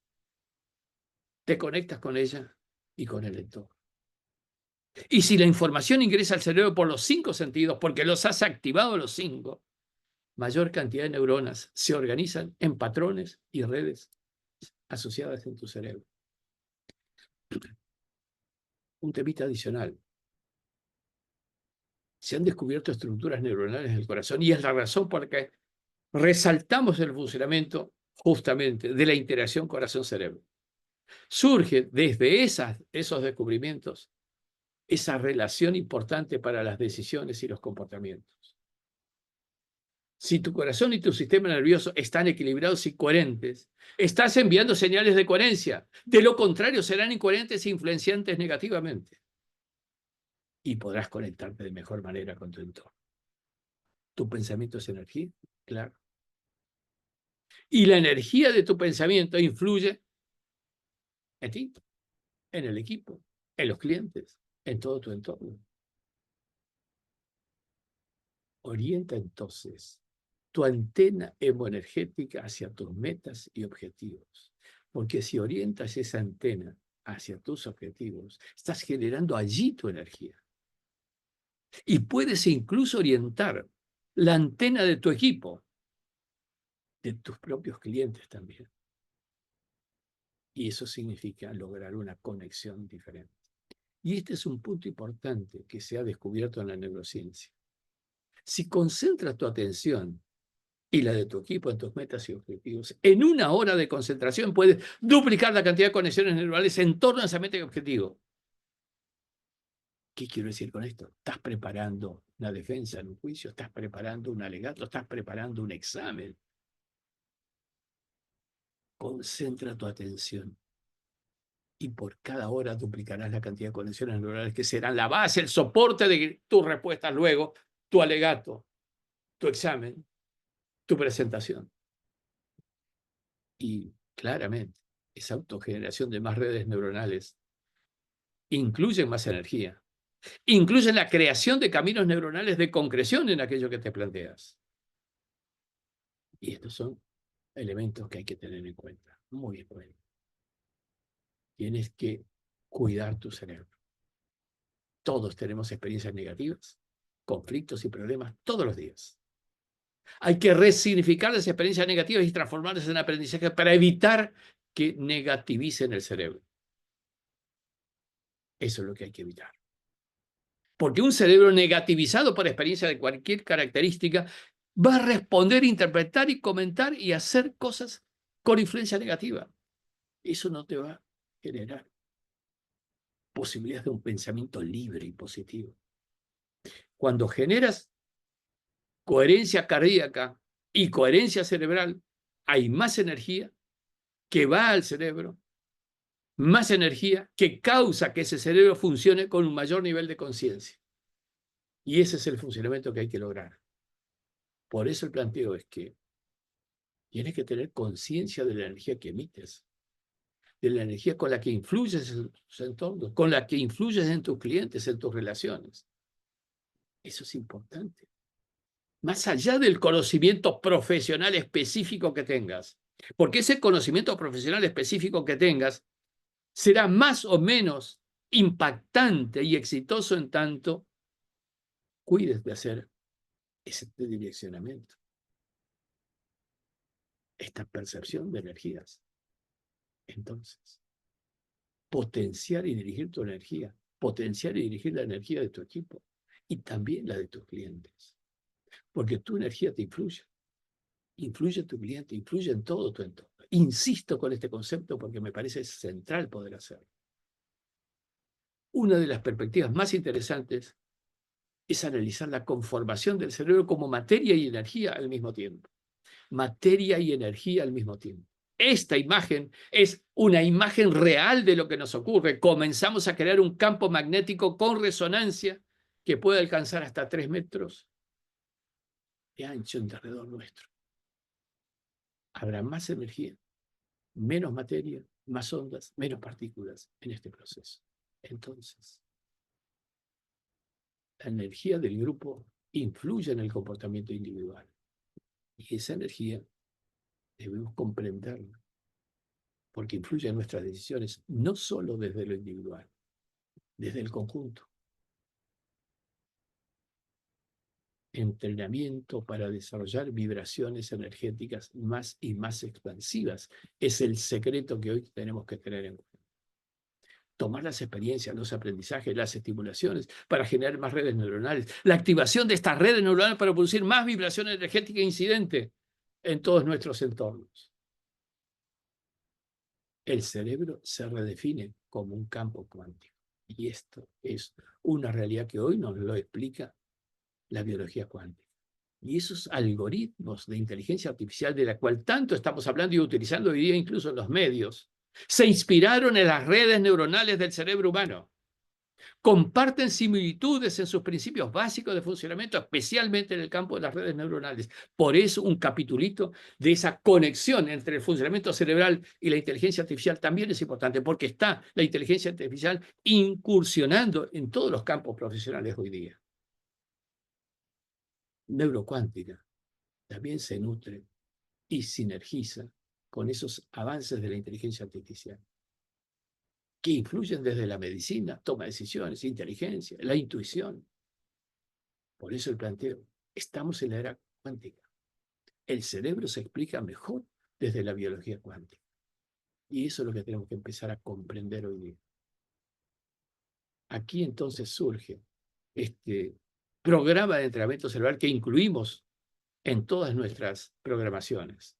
te conectas con ella y con el entorno. Y si la información ingresa al cerebro por los 5 sentidos, porque los has activado los 5, mayor cantidad de neuronas se organizan en patrones y redes asociadas en tu cerebro. Un temita adicional. Se han descubierto estructuras neuronales del corazón y es la razón por la que resaltamos el funcionamiento justamente de la interacción corazón-cerebro. Surge desde esos descubrimientos esa relación importante para las decisiones y los comportamientos. Si tu corazón y tu sistema nervioso están equilibrados y coherentes, estás enviando señales de coherencia. De lo contrario, serán incoherentes e influenciantes negativamente. Y podrás conectarte de mejor manera con tu entorno. ¿Tu pensamiento es energía? Claro. Y la energía de tu pensamiento influye en ti, en el equipo, en los clientes, en todo tu entorno. Orienta entonces tu antena hemoenergética hacia tus metas y objetivos. Porque si orientas esa antena hacia tus objetivos, estás generando allí tu energía. Y puedes incluso orientar la antena de tu equipo de tus propios clientes también. Y eso significa lograr una conexión diferente. Y este es un punto importante que se ha descubierto en la neurociencia. Si concentras tu atención y la de tu equipo en tus metas y objetivos, en 1 hora de concentración puedes duplicar la cantidad de conexiones neuronales en torno a esa meta y objetivo. ¿Qué quiero decir con esto? Estás preparando una defensa en un juicio, estás preparando un alegato, estás preparando un examen. Concentra tu atención y por cada hora duplicarás la cantidad de conexiones neuronales que serán la base, el soporte de tus respuestas luego, tu alegato, tu examen, tu presentación. Y claramente, esa autogeneración de más redes neuronales incluye más energía, incluye la creación de caminos neuronales de concreción en aquello que te planteas. Y estos son elementos que hay que tener en cuenta, muy en cuenta. Tienes que cuidar tu cerebro. Todos tenemos experiencias negativas, conflictos y problemas todos los días. Hay que resignificar las experiencias negativas y transformarlas en aprendizaje para evitar que negativicen el cerebro. Eso es lo que hay que evitar. Porque un cerebro negativizado por experiencia de cualquier característica va a responder, interpretar y comentar y hacer cosas con influencia negativa. Eso no te va a generar posibilidades de un pensamiento libre y positivo. Cuando generas coherencia cardíaca y coherencia cerebral, hay más energía que va al cerebro, más energía que causa que ese cerebro funcione con un mayor nivel de conciencia. Y ese es el funcionamiento que hay que lograr. Por eso el planteo es que tienes que tener conciencia de la energía que emites, de la energía con la que influyes en tus entornos, con la que influyes en tus clientes, en tus relaciones. Eso es importante. Más allá del conocimiento profesional específico que tengas, porque ese conocimiento profesional específico que tengas será más o menos impactante y exitoso en tanto cuides de hacer ese direccionamiento, esta percepción de energías. Entonces, potenciar y dirigir tu energía, potenciar y dirigir la energía de tu equipo y también la de tus clientes. Porque tu energía te influye en tu cliente, influye en todo tu entorno. Insisto con este concepto porque me parece central poder hacerlo. Una de las perspectivas más interesantes es analizar la conformación del cerebro como materia y energía al mismo tiempo. Materia y energía al mismo tiempo. Esta imagen es una imagen real de lo que nos ocurre. Comenzamos a crear un campo magnético con resonancia que puede alcanzar hasta 3 metros de ancho en alrededor nuestro. Habrá más energía, menos materia, más ondas, menos partículas en este proceso. Entonces, la energía del grupo influye en el comportamiento individual. Y esa energía debemos comprenderla, porque influye en nuestras decisiones, no solo desde lo individual, desde el conjunto. Entrenamiento para desarrollar vibraciones energéticas más y más expansivas es el secreto que hoy tenemos que tener en cuenta. Tomar las experiencias, los aprendizajes, las estimulaciones para generar más redes neuronales, la activación de estas redes neuronales para producir más vibración energética incidente en todos nuestros entornos. El cerebro se redefine como un campo cuántico. Y esto es una realidad que hoy nos lo explica la biología cuántica. Y esos algoritmos de inteligencia artificial de la cual tanto estamos hablando y utilizando hoy día incluso en los medios, se inspiraron en las redes neuronales del cerebro humano. Comparten similitudes en sus principios básicos de funcionamiento, especialmente en el campo de las redes neuronales. Por eso un capitulito de esa conexión entre el funcionamiento cerebral y la inteligencia artificial también es importante, porque está la inteligencia artificial incursionando en todos los campos profesionales hoy día. Neurocuántica también se nutre y sinergiza con esos avances de la inteligencia artificial, que influyen desde la medicina, toma de decisiones, inteligencia, la intuición. Por eso el planteo, estamos en la era cuántica. El cerebro se explica mejor desde la biología cuántica. Y eso es lo que tenemos que empezar a comprender hoy día. Aquí entonces surge este programa de entrenamiento cerebral que incluimos en todas nuestras programaciones.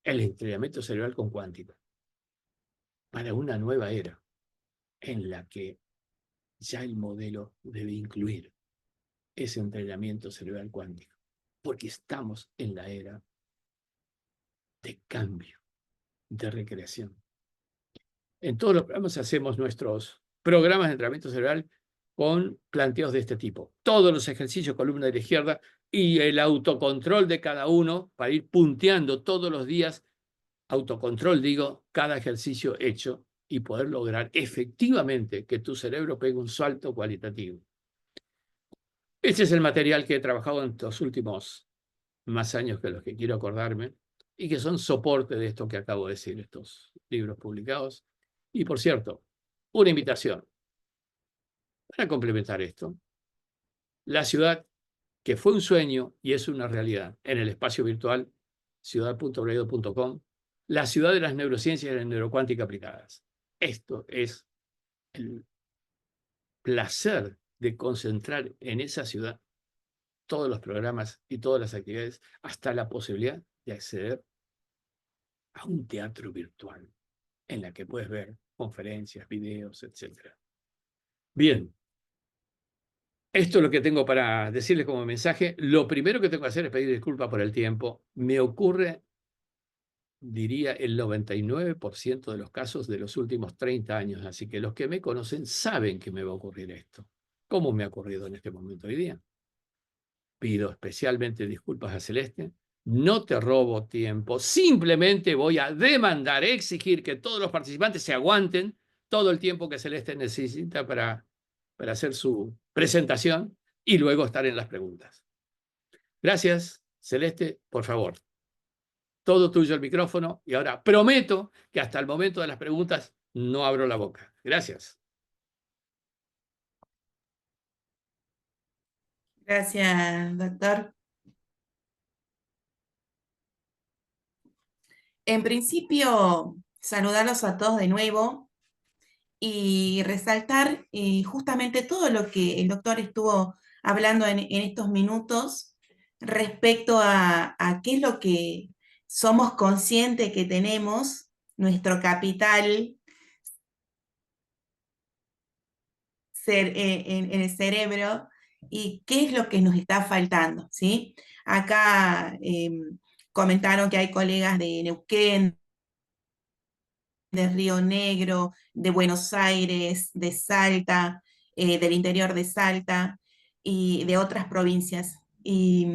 El entrenamiento cerebral con cuántica. Para una nueva era en la que ya el modelo debe incluir ese entrenamiento cerebral cuántico. Porque estamos en la era de cambio, de recreación. En todos los programas hacemos nuestros programas de entrenamiento cerebral con planteos de este tipo. Todos los ejercicios, columna de la izquierda, y el autocontrol de cada uno para ir punteando todos los días, autocontrol, digo, cada ejercicio hecho y poder lograr efectivamente que tu cerebro pegue un salto cualitativo. Este es el material que he trabajado en estos últimos más años que los que quiero acordarme y que son soporte de esto que acabo de decir, estos libros publicados. Y por cierto, una invitación para complementar esto. La ciudad, que fue un sueño y es una realidad en el espacio virtual, ciudad.breido.com, la ciudad de las neurociencias y la neurocuántica aplicadas. Esto es el placer de concentrar en esa ciudad todos los programas y todas las actividades, hasta la posibilidad de acceder a un teatro virtual en la que puedes ver conferencias, videos, etc. Bien, esto es lo que tengo para decirles como mensaje. Lo primero que tengo que hacer es pedir disculpas por el tiempo. Me ocurre, diría, el 99% de los casos de los últimos 30 años, así que los que me conocen saben que me va a ocurrir esto. ¿Cómo me ha ocurrido en este momento hoy día? Pido especialmente disculpas a Celeste. No te robo tiempo, simplemente voy a demandar, exigir que todos los participantes se aguanten todo el tiempo que Celeste necesita para hacer su presentación y luego estar en las preguntas. Gracias, Celeste, por favor. Todo tuyo el micrófono y ahora prometo que hasta el momento de las preguntas no abro la boca. Gracias. Gracias, doctor. En principio, saludarlos a todos de nuevo y resaltar justamente todo lo que el doctor estuvo hablando en estos minutos respecto a qué es lo que somos conscientes que tenemos, nuestro capital en el cerebro y qué es lo que nos está faltando, ¿sí? Acá comentaron que hay colegas de Neuquén, de Río Negro, de Buenos Aires, de Salta, del interior de Salta y de otras provincias. Y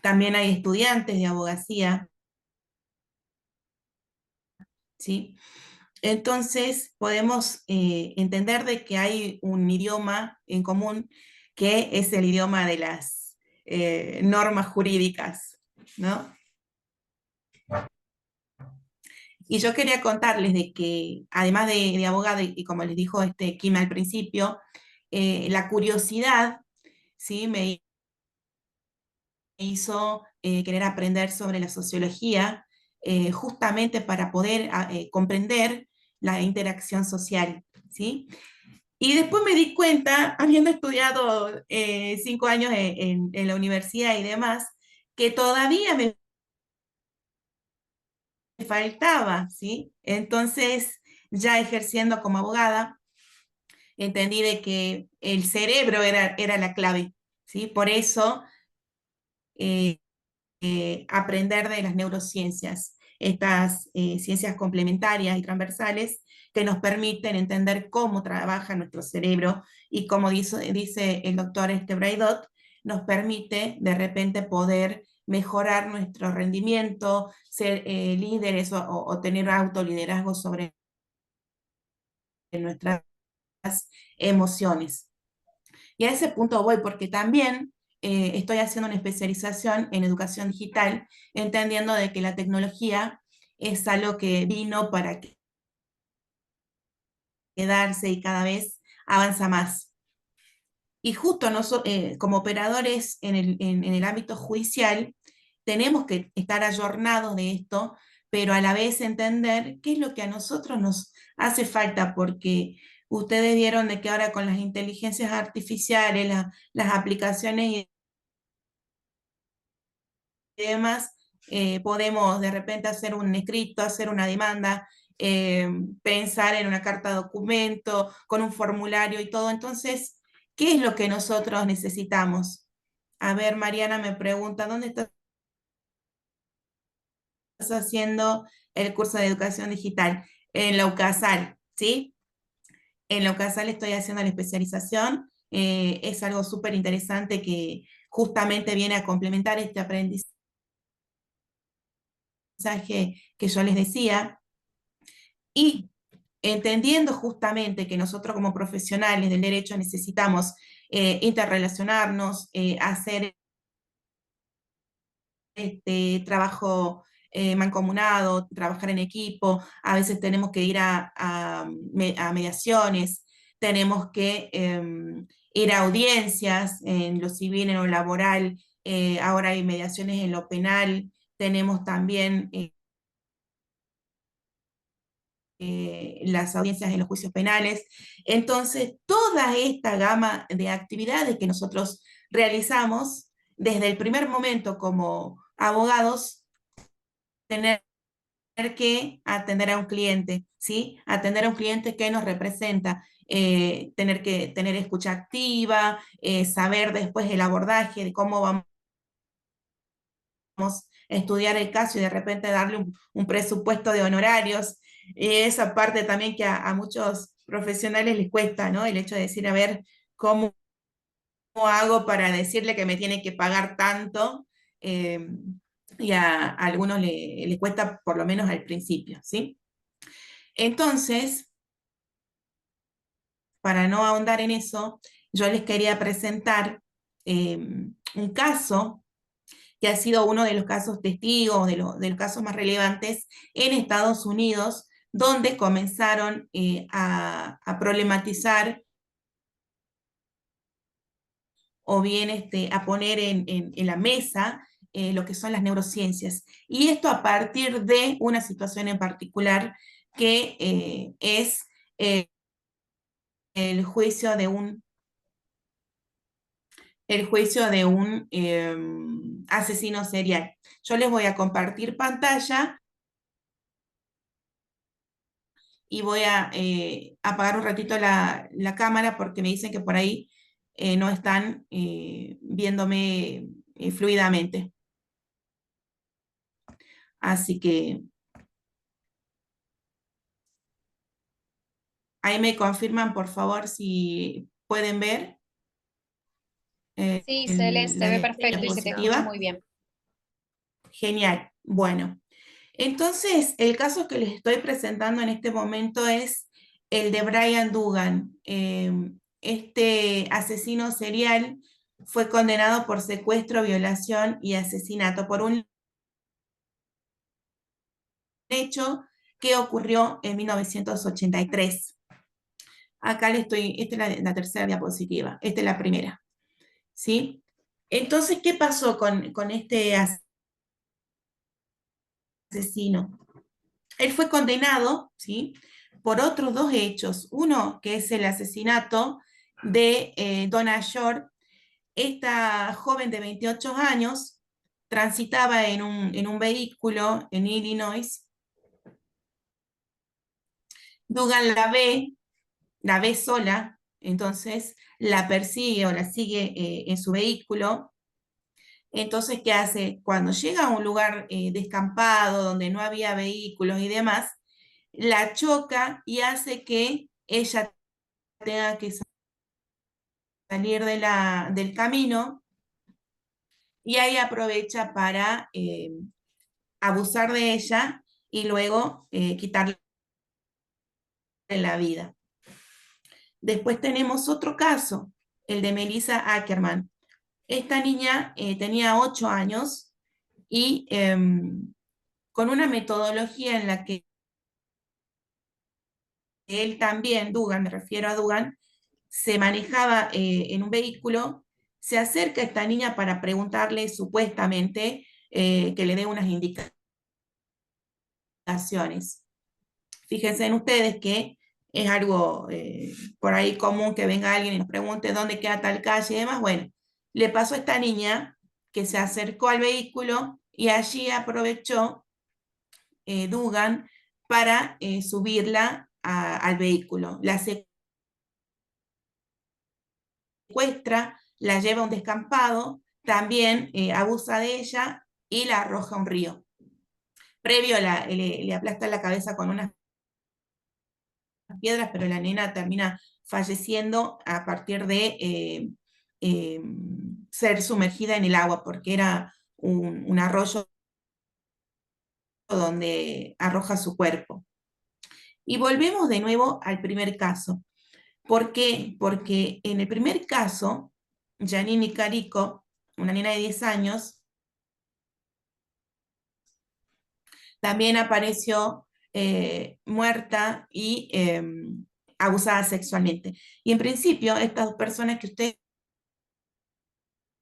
también hay estudiantes de abogacía, ¿sí? Entonces podemos entender de que hay un idioma en común que es el idioma de las normas jurídicas, ¿no? Y yo quería contarles de que, además de abogado, y como les dijo Kim al principio, la curiosidad, ¿sí? Me hizo querer aprender sobre la sociología, justamente para poder comprender la interacción social, ¿sí? Y después me di cuenta, habiendo estudiado 5 años en la universidad y demás, que todavía me faltaba, ¿sí? Entonces, ya ejerciendo como abogada, entendí de que el cerebro era la clave, ¿sí? Por eso, aprender de las neurociencias, estas ciencias complementarias y transversales que nos permiten entender cómo trabaja nuestro cerebro y como dice el doctor Braidot, nos permite de repente poder mejorar nuestro rendimiento, ser líderes o tener autoliderazgo sobre nuestras emociones. Y a ese punto voy porque también estoy haciendo una especialización en educación digital, entendiendo de que la tecnología es algo que vino para quedarse y cada vez avanza más. Y justo como operadores en el ámbito judicial, tenemos que estar ayornados de esto, pero a la vez entender qué es lo que a nosotros nos hace falta, porque ustedes vieron de que ahora con las inteligencias artificiales, las aplicaciones y demás, podemos de repente hacer un escrito, hacer una demanda, pensar en una carta de documento, con un formulario y todo. Entonces, ¿qué es lo que nosotros necesitamos? A ver, Mariana me pregunta, ¿dónde estás haciendo el curso de educación digital? En la UCASAL, ¿sí? En la UCASAL estoy haciendo la especialización. Es algo súper interesante que justamente viene a complementar este aprendizaje que yo les decía. Y entendiendo justamente que nosotros como profesionales del derecho necesitamos interrelacionarnos, hacer trabajo mancomunado, trabajar en equipo, a veces tenemos que ir a mediaciones, tenemos que ir a audiencias en lo civil, en lo laboral, ahora hay mediaciones en lo penal, tenemos también las audiencias en los juicios penales. Entonces, toda esta gama de actividades que nosotros realizamos desde el primer momento como abogados, tener que atender a un cliente, ¿sí? Atender a un cliente que nos representa, tener que tener escucha activa, saber después el abordaje, de cómo vamos estudiar el caso y de repente darle un presupuesto de honorarios. Esa parte también que a muchos profesionales les cuesta, ¿no? El hecho de decir, a ver, ¿cómo hago para decirle que me tiene que pagar tanto? Eh, y a algunos les cuesta por lo menos al principio, ¿sí? Entonces, para no ahondar en eso, yo les quería presentar un caso que ha sido uno de los casos testigos, de los casos más relevantes en Estados Unidos, donde comenzaron a problematizar o bien a poner en la mesa lo que son las neurociencias. Y esto a partir de una situación en particular que es eh, el juicio de un asesino serial. Yo les voy a compartir pantalla y voy a apagar un ratito la cámara porque me dicen que por ahí no están viéndome fluidamente. Así que ahí me confirman, por favor, si pueden ver Sí, Celeste, se ve perfecto y se te escucha diapositiva. muy bien. Genial. Bueno, entonces el caso que les estoy presentando en este momento es el de Brian Dugan. Este asesino serial fue condenado por secuestro, violación y asesinato por un hecho que ocurrió en 1983. Acá esta es la tercera diapositiva, esta es la primera, ¿sí? Entonces, ¿qué pasó con este asesino? Él fue condenado, ¿sí? Por otros dos hechos. Uno, que es el asesinato de Donna Shore. Esta joven de 28 años transitaba en un vehículo en Illinois. Dugan la ve sola, entonces la persigue o la sigue en su vehículo. Entonces, ¿qué hace? Cuando llega a un lugar descampado, donde no había vehículos y demás, la choca y hace que ella tenga que salir del camino y ahí aprovecha para abusar de ella y luego quitarle la vida. Después tenemos otro caso, el de Melissa Ackerman. Esta niña tenía 8 años y con una metodología en la que él también, Dugan, me refiero a Dugan, se manejaba en un vehículo, se acerca a esta niña para preguntarle supuestamente que le dé unas indicaciones. Fíjense en ustedes que es algo por ahí común que venga alguien y nos pregunte dónde queda tal calle y demás. Bueno, le pasó a esta niña que se acercó al vehículo y allí aprovechó Dugan para subirla al vehículo. La secuestra, la lleva a un descampado, también abusa de ella y la arroja a un río. Previo le aplasta la cabeza con unas piedras, pero la nena termina falleciendo a partir de ser sumergida en el agua, porque era un arroyo donde arroja su cuerpo. Y volvemos de nuevo al primer caso. ¿Por qué? Porque en el primer caso, Janine Carico, una nena de 10 años, también apareció muerta y abusada sexualmente. Y en principio, estas dos personas que ustedes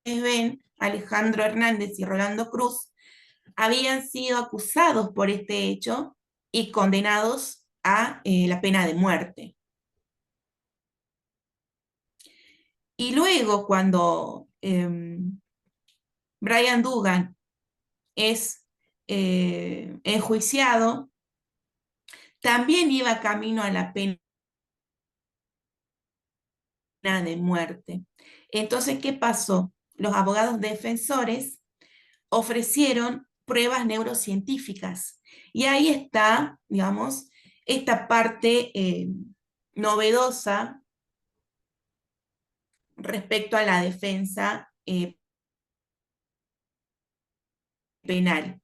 ven, Alejandro Hernández y Rolando Cruz, habían sido acusados por este hecho y condenados a la pena de muerte. Y luego, cuando Brian Dugan es enjuiciado, también iba camino a la pena de muerte. Entonces, ¿qué pasó? Los abogados defensores ofrecieron pruebas neurocientíficas. Y ahí está, digamos, esta parte novedosa respecto a la defensa penal.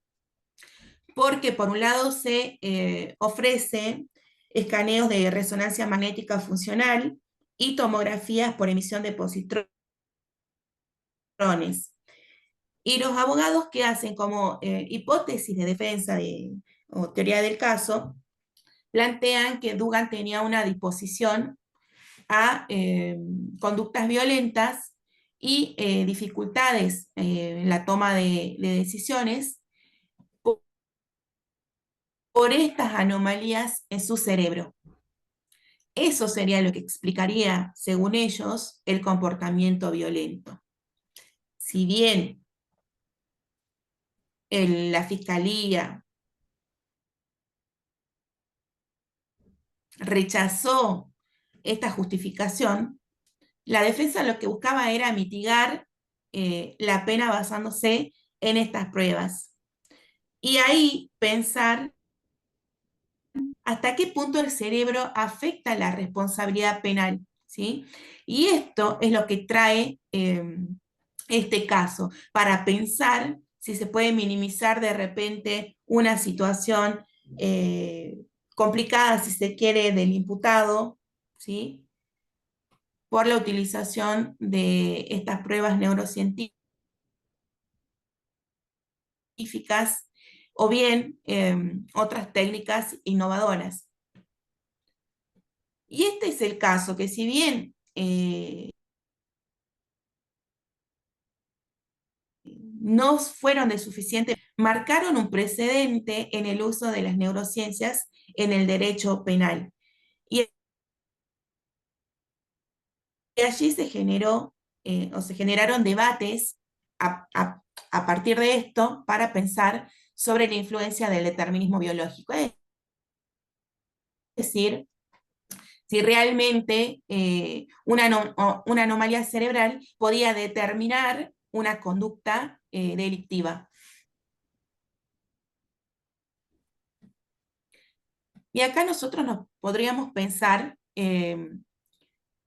Porque por un lado se ofrece escaneos de resonancia magnética funcional y tomografías por emisión de positrones. Y los abogados que hacen como hipótesis de defensa o teoría del caso, plantean que Dugan tenía una disposición a conductas violentas y dificultades en la toma de decisiones por estas anomalías en su cerebro. Eso sería lo que explicaría, según ellos, el comportamiento violento. Si bien la fiscalía rechazó esta justificación, la defensa lo que buscaba era mitigar la pena basándose en estas pruebas. Y ahí pensar hasta qué punto el cerebro afecta la responsabilidad penal, ¿sí? Y esto es lo que trae este caso, para pensar si se puede minimizar de repente una situación complicada, si se quiere, del imputado, ¿sí? Por la utilización de estas pruebas neurocientíficas o bien otras técnicas innovadoras. Y este es el caso, que si bien no fueron de suficiente, marcaron un precedente en el uso de las neurociencias en el derecho penal. Y allí se generó o se generaron debates a partir de esto para pensar sobre la influencia del determinismo biológico. Es decir, si realmente una anomalía cerebral podía determinar una conducta delictiva. Y acá nosotros nos podríamos pensar qué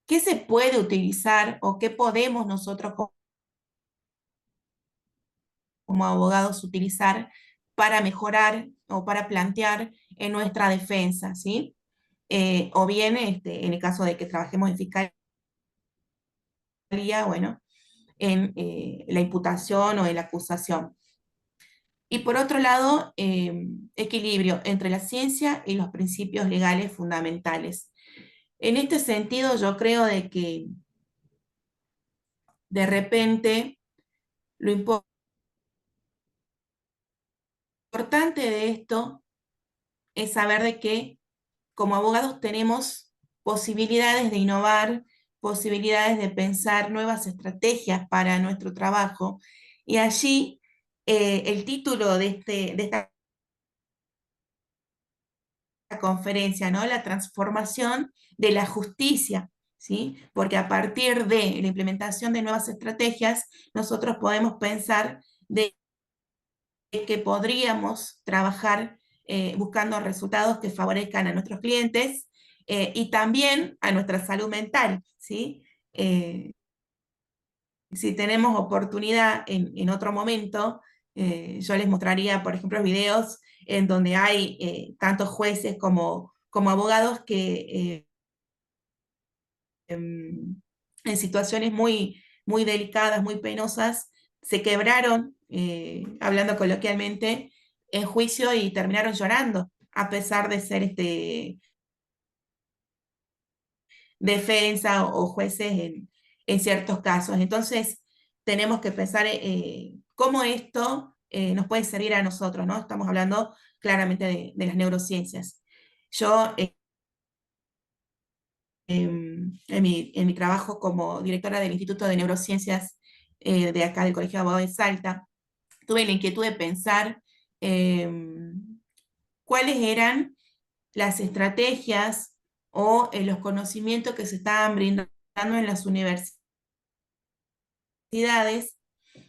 se puede utilizar o qué podemos nosotros como abogados utilizar para mejorar o para plantear en nuestra defensa, ¿sí? O bien, en el caso de que trabajemos en fiscalía, bueno, en la imputación o en la acusación. Y por otro lado, equilibrio entre la ciencia y los principios legales fundamentales. En este sentido, yo creo de que de repente lo importante de esto es saber de que como abogados tenemos posibilidades de innovar, posibilidades de pensar nuevas estrategias para nuestro trabajo. Y allí el título de esta conferencia, ¿no? La transformación de la justicia, ¿sí? Porque a partir de la implementación de nuevas estrategias, nosotros podemos pensar de que podríamos trabajar buscando resultados que favorezcan a nuestros clientes y también a nuestra salud mental, ¿sí? Si tenemos oportunidad en otro momento, yo les mostraría, por ejemplo, videos en donde hay tanto jueces como abogados que en situaciones muy delicadas, muy penosas, se quebraron, hablando coloquialmente, en juicio y terminaron llorando, a pesar de ser defensa o jueces en ciertos casos. Entonces, tenemos que pensar cómo esto nos puede servir a nosotros, ¿no? Estamos hablando claramente de las neurociencias. Yo, en mi trabajo como directora del Instituto de Neurociencias de acá del Colegio de Abogados de Salta, tuve la inquietud de pensar cuáles eran las estrategias o los conocimientos que se estaban brindando en las universidades.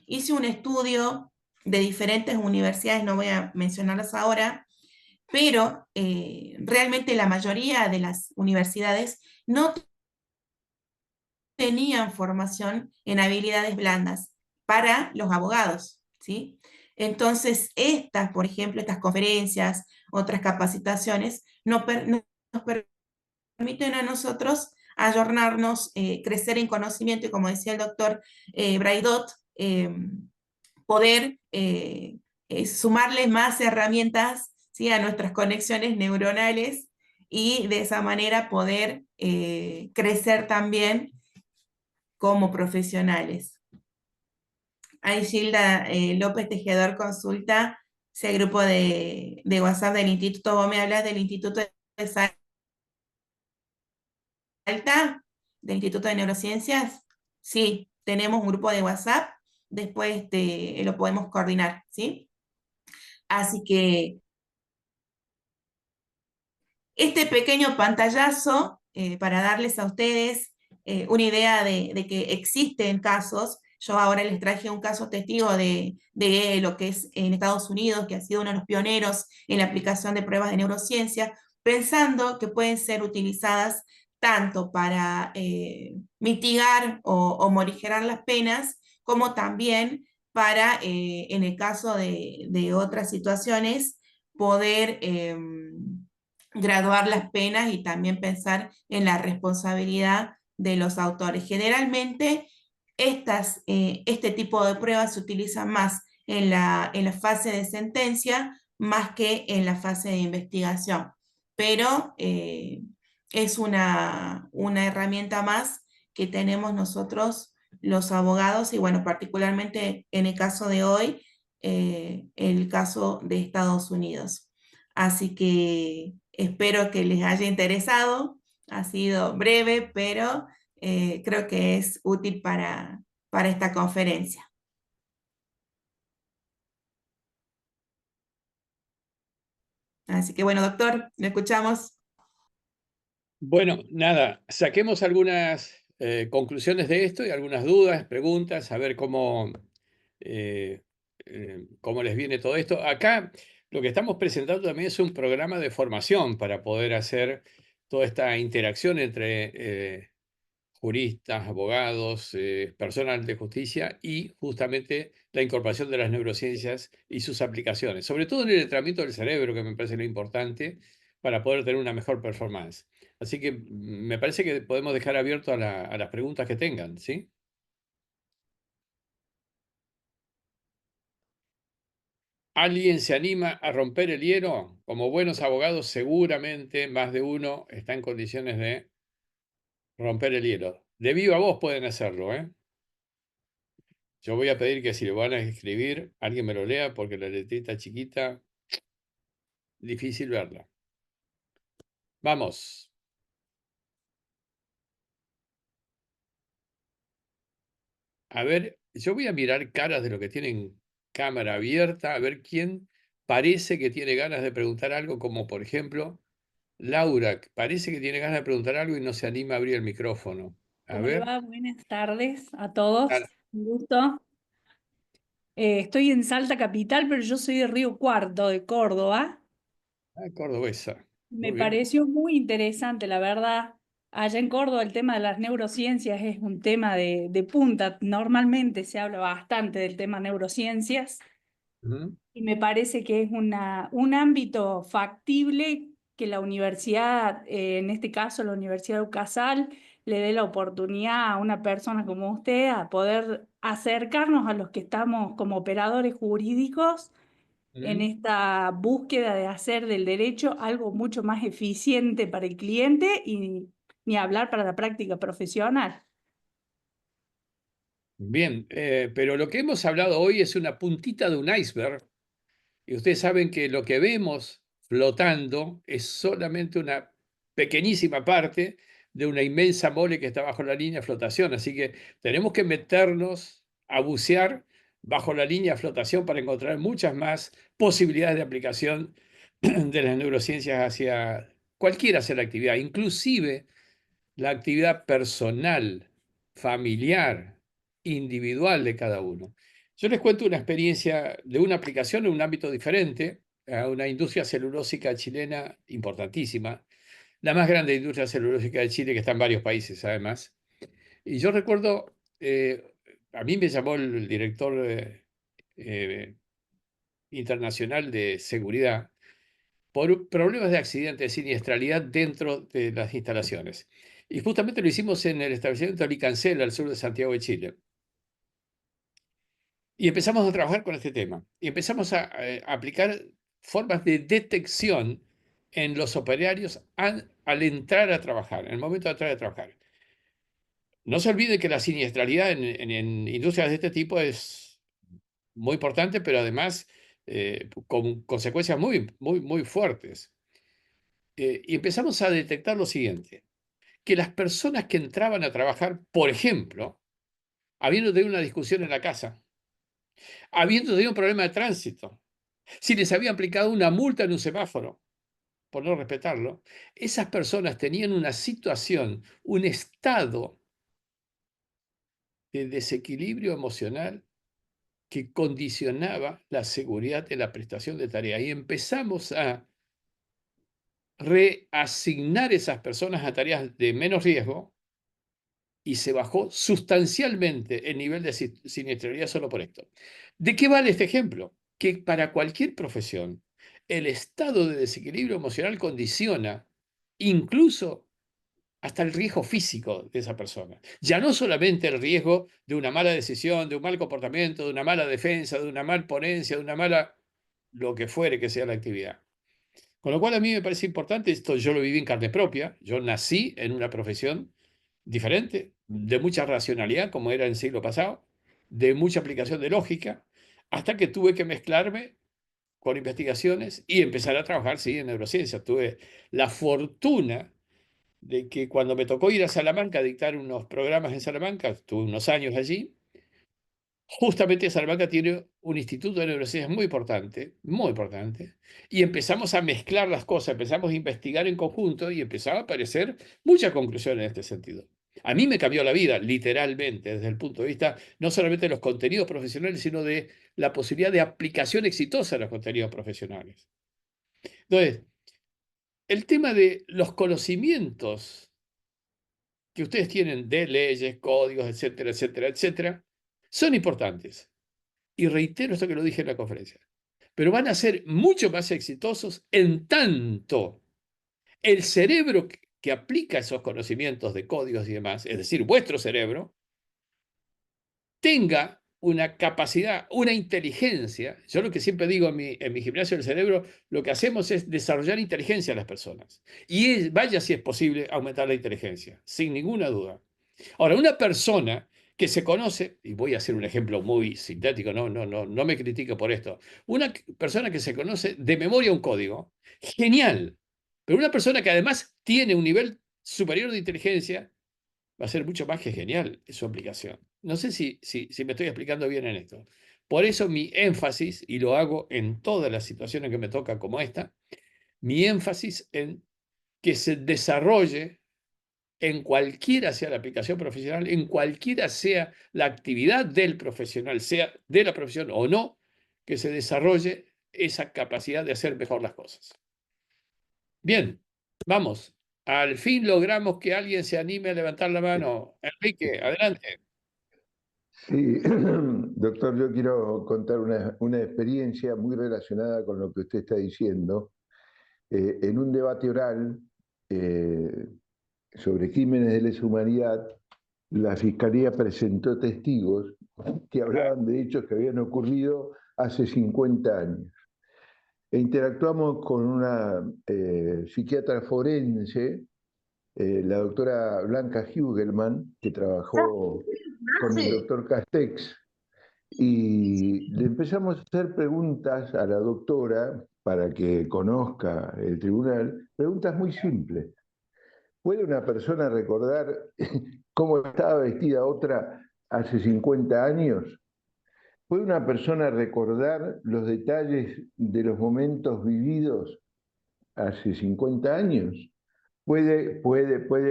Hice un estudio de diferentes universidades, no voy a mencionarlas ahora, pero realmente la mayoría de las universidades no tenían formación en habilidades blandas para los abogados, ¿sí? Entonces, por ejemplo, estas conferencias, otras capacitaciones, nos permiten a nosotros ayornarnos, crecer en conocimiento y como decía el doctor Braidot, poder sumarle más herramientas, ¿sí? A nuestras conexiones neuronales y de esa manera poder crecer también como profesionales. Ahí Gilda López Tejedor consulta ese grupo de WhatsApp del instituto. Vos me hablas del Instituto de Salta, del Instituto de Neurociencias. Sí, tenemos un grupo de WhatsApp. Después lo podemos coordinar, ¿sí? Así que este pequeño pantallazo para darles a ustedes una idea de que existen casos. Yo ahora les traje un caso testigo de lo que es en Estados Unidos, que ha sido uno de los pioneros en la aplicación de pruebas de neurociencia, pensando que pueden ser utilizadas tanto para mitigar o morigerar las penas, como también para, en el caso de otras situaciones, poder graduar las penas y también pensar en la responsabilidad de los autores. Generalmente, este tipo de pruebas se utilizan más en la fase de sentencia más que en la fase de investigación, pero es una herramienta más que tenemos nosotros los abogados y bueno, particularmente en el caso de hoy, el caso de Estados Unidos. Así que espero que les haya interesado. Ha sido breve, pero creo que es útil para esta conferencia. Así que bueno, doctor, lo escuchamos. Bueno, nada, saquemos algunas conclusiones de esto y algunas dudas, preguntas, a ver cómo les viene todo esto. Acá lo que estamos presentando también es un programa de formación para poder hacer toda esta interacción entre juristas, abogados, personal de justicia y justamente la incorporación de las neurociencias y sus aplicaciones, sobre todo en el entrenamiento del cerebro, que me parece lo importante para poder tener una mejor performance. Así que me parece que podemos dejar abierto a las preguntas que tengan, ¿sí? ¿Alguien se anima a romper el hielo? Como buenos abogados, seguramente más de uno está en condiciones de romper el hielo. De viva voz pueden hacerlo, ¿eh? Yo voy a pedir que si lo van a escribir, alguien me lo lea porque la letrita chiquita, difícil verla. Vamos. A ver, yo voy a mirar caras de los que tienen cámara abierta, a ver quién parece que tiene ganas de preguntar algo, como por ejemplo, Laura, que parece que tiene ganas de preguntar algo y no se anima a abrir el micrófono. A ¿Cómo le ver. va? Buenas tardes a todos. Ah, Un gusto. Estoy en Salta Capital, pero yo soy de Río Cuarto, de Córdoba. cordobesa. Me Muy bien. pareció muy interesante, la verdad. Allá en Córdoba el tema de las neurociencias es un tema de punta. Normalmente se habla bastante del tema neurociencias. Ujú. Y me parece que es un ámbito factible que la universidad, en este caso la Universidad de UCASAL, le dé la oportunidad a una persona como usted a poder acercarnos a los que estamos como operadores jurídicos en Ujú. esta búsqueda de hacer del derecho algo mucho más eficiente para el cliente y ni hablar para la práctica profesional. Bien, pero lo que hemos hablado hoy es una puntita de un iceberg. Y ustedes saben que lo que vemos flotando es solamente una pequeñísima parte de una inmensa mole que está bajo la línea de flotación. Así que tenemos que meternos a bucear bajo la línea de flotación para encontrar muchas más posibilidades de aplicación de las neurociencias hacia cualquiera sea la actividad, inclusive la actividad personal, familiar, individual de cada uno. Yo les cuento una experiencia de una aplicación en un ámbito diferente, a una industria celulósica chilena importantísima, la más grande industria celulósica de Chile, que está en varios países además. Y yo recuerdo, a mí me llamó el director eh, internacional de seguridad por problemas de accidente, de siniestralidad dentro de las instalaciones. Y justamente lo hicimos en el establecimiento Alicancel, al sur de Santiago de Chile. Y empezamos a trabajar con este tema. Y empezamos a aplicar formas de detección en los operarios al entrar a trabajar, en el momento de entrar a trabajar. No se olvide que la siniestralidad en industrias de este tipo es muy importante, pero además con consecuencias muy fuertes. Y empezamos a detectar lo siguiente, que las personas que entraban a trabajar, por ejemplo, habiendo tenido una discusión en la casa, habiendo tenido un problema de tránsito, si les había aplicado una multa en un semáforo por no respetarlo, esas personas tenían una situación, un estado de desequilibrio emocional que condicionaba la seguridad de la prestación de tarea. Y empezamos a reasignar esas personas a tareas de menos riesgo y se bajó sustancialmente el nivel de siniestralidad solo por esto. ¿De qué vale este ejemplo? Que para cualquier profesión, el estado de desequilibrio emocional condiciona incluso hasta el riesgo físico de esa persona. Ya no solamente el riesgo de una mala decisión, de un mal comportamiento, de una mala defensa, de una mala ponencia, de una mala lo que fuere que sea la actividad. Con lo cual a mí me parece importante, esto yo lo viví en carne propia, yo nací en una profesión diferente, de mucha racionalidad, como era en el siglo pasado, de mucha aplicación de lógica, hasta que tuve que mezclarme con investigaciones y empezar a trabajar, sí, en neurociencia. Tuve la fortuna de que cuando me tocó ir a Salamanca a dictar unos programas en Salamanca, estuve unos años allí, justamente Salamanca tiene un instituto de neurociencias muy importante, y empezamos a mezclar las cosas, empezamos a investigar en conjunto y empezaron a aparecer muchas conclusiones en este sentido. A mí me cambió la vida, literalmente, desde el punto de vista no solamente de los contenidos profesionales, sino de la posibilidad de aplicación exitosa de los contenidos profesionales. Entonces, el tema de los conocimientos que ustedes tienen de leyes, códigos, etcétera, etcétera, etcétera, son importantes. Y reitero esto que lo dije en la conferencia, pero van a ser mucho más exitosos en tanto el cerebro que aplica esos conocimientos de códigos y demás, es decir, vuestro cerebro, tenga una capacidad, una inteligencia. Yo lo que siempre digo en mi gimnasio del cerebro, lo que hacemos es desarrollar inteligencia a las personas. Y vaya si es posible aumentar la inteligencia, sin ninguna duda. Ahora, una persona que se conoce, y voy a hacer un ejemplo muy sintético, no me critique por esto, una persona que se conoce de memoria un código, genial, pero una persona que además tiene un nivel superior de inteligencia, va a ser mucho más que genial su aplicación. No sé si me estoy explicando bien en esto. Por eso mi énfasis, y lo hago en todas las situaciones que me tocan como esta, mi énfasis en que se desarrolle en cualquiera sea la aplicación profesional, en cualquiera sea la actividad del profesional, sea de la profesión o no, que se desarrolle esa capacidad de hacer mejor las cosas. Bien, vamos. Al fin logramos que alguien se anime a levantar la mano. Enrique, adelante. Sí, doctor, yo quiero contar una experiencia muy relacionada con lo que usted está diciendo. En un debate oral eh, sobre crímenes de lesa humanidad, la Fiscalía presentó testigos que hablaban de hechos que habían ocurrido hace 50 años. E interactuamos con una psiquiatra forense, la doctora Blanca Hugelman, que trabajó con el doctor Castex, y le empezamos a hacer preguntas a la doctora para que conozca el tribunal, preguntas muy simples. ¿Puede una persona recordar cómo estaba vestida otra hace 50 años? ¿Puede una persona recordar los detalles de los momentos vividos hace 50 años? Puede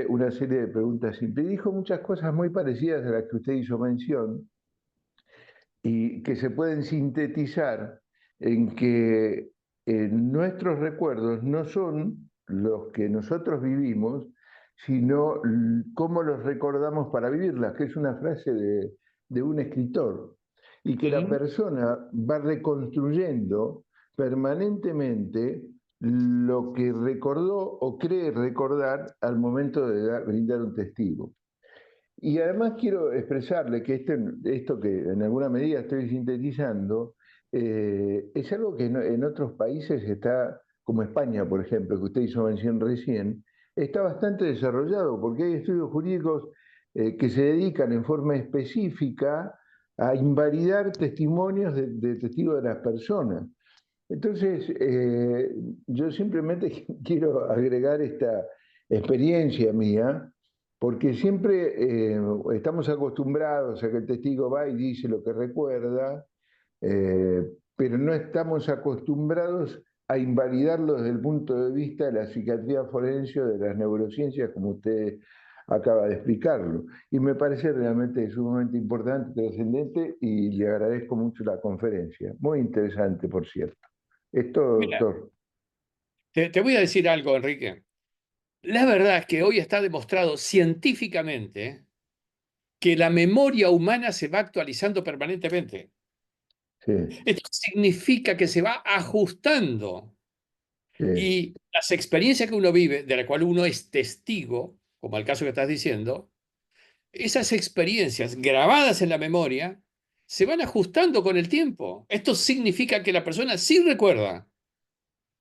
una serie de preguntas simples. Dijo muchas cosas muy parecidas a las que usted hizo mención y que se pueden sintetizar en que nuestros recuerdos no son los que nosotros vivimos, sino cómo los recordamos para vivirlas, que es una frase de un escritor, y que la persona va reconstruyendo permanentemente lo que recordó o cree recordar al momento de brindar un testigo. Y además quiero expresarle que esto que en alguna medida estoy sintetizando es algo que en otros países está, como España, por ejemplo, que usted hizo mención recién, está bastante desarrollado porque hay estudios jurídicos que se dedican en forma específica a invalidar testimonios de testigos de las personas. Entonces, yo simplemente quiero agregar esta experiencia mía, porque siempre estamos acostumbrados a que el testigo va y dice lo que recuerda, pero no estamos acostumbrados a invalidarlo desde el punto de vista de la psiquiatría forense o de las neurociencias, como usted acaba de explicarlo. Y me parece realmente sumamente importante, trascendente, y le agradezco mucho la conferencia. Muy interesante, por cierto. Es todo, Mira, doctor. te voy a decir algo, Enrique. La verdad es que hoy está demostrado científicamente que la memoria humana se va actualizando permanentemente. Sí, Esto significa que se va ajustando sí, y las experiencias que uno vive, de la cual uno es testigo, como el caso que estás diciendo, esas experiencias grabadas en la memoria se van ajustando con el tiempo. Esto significa que la persona sí recuerda,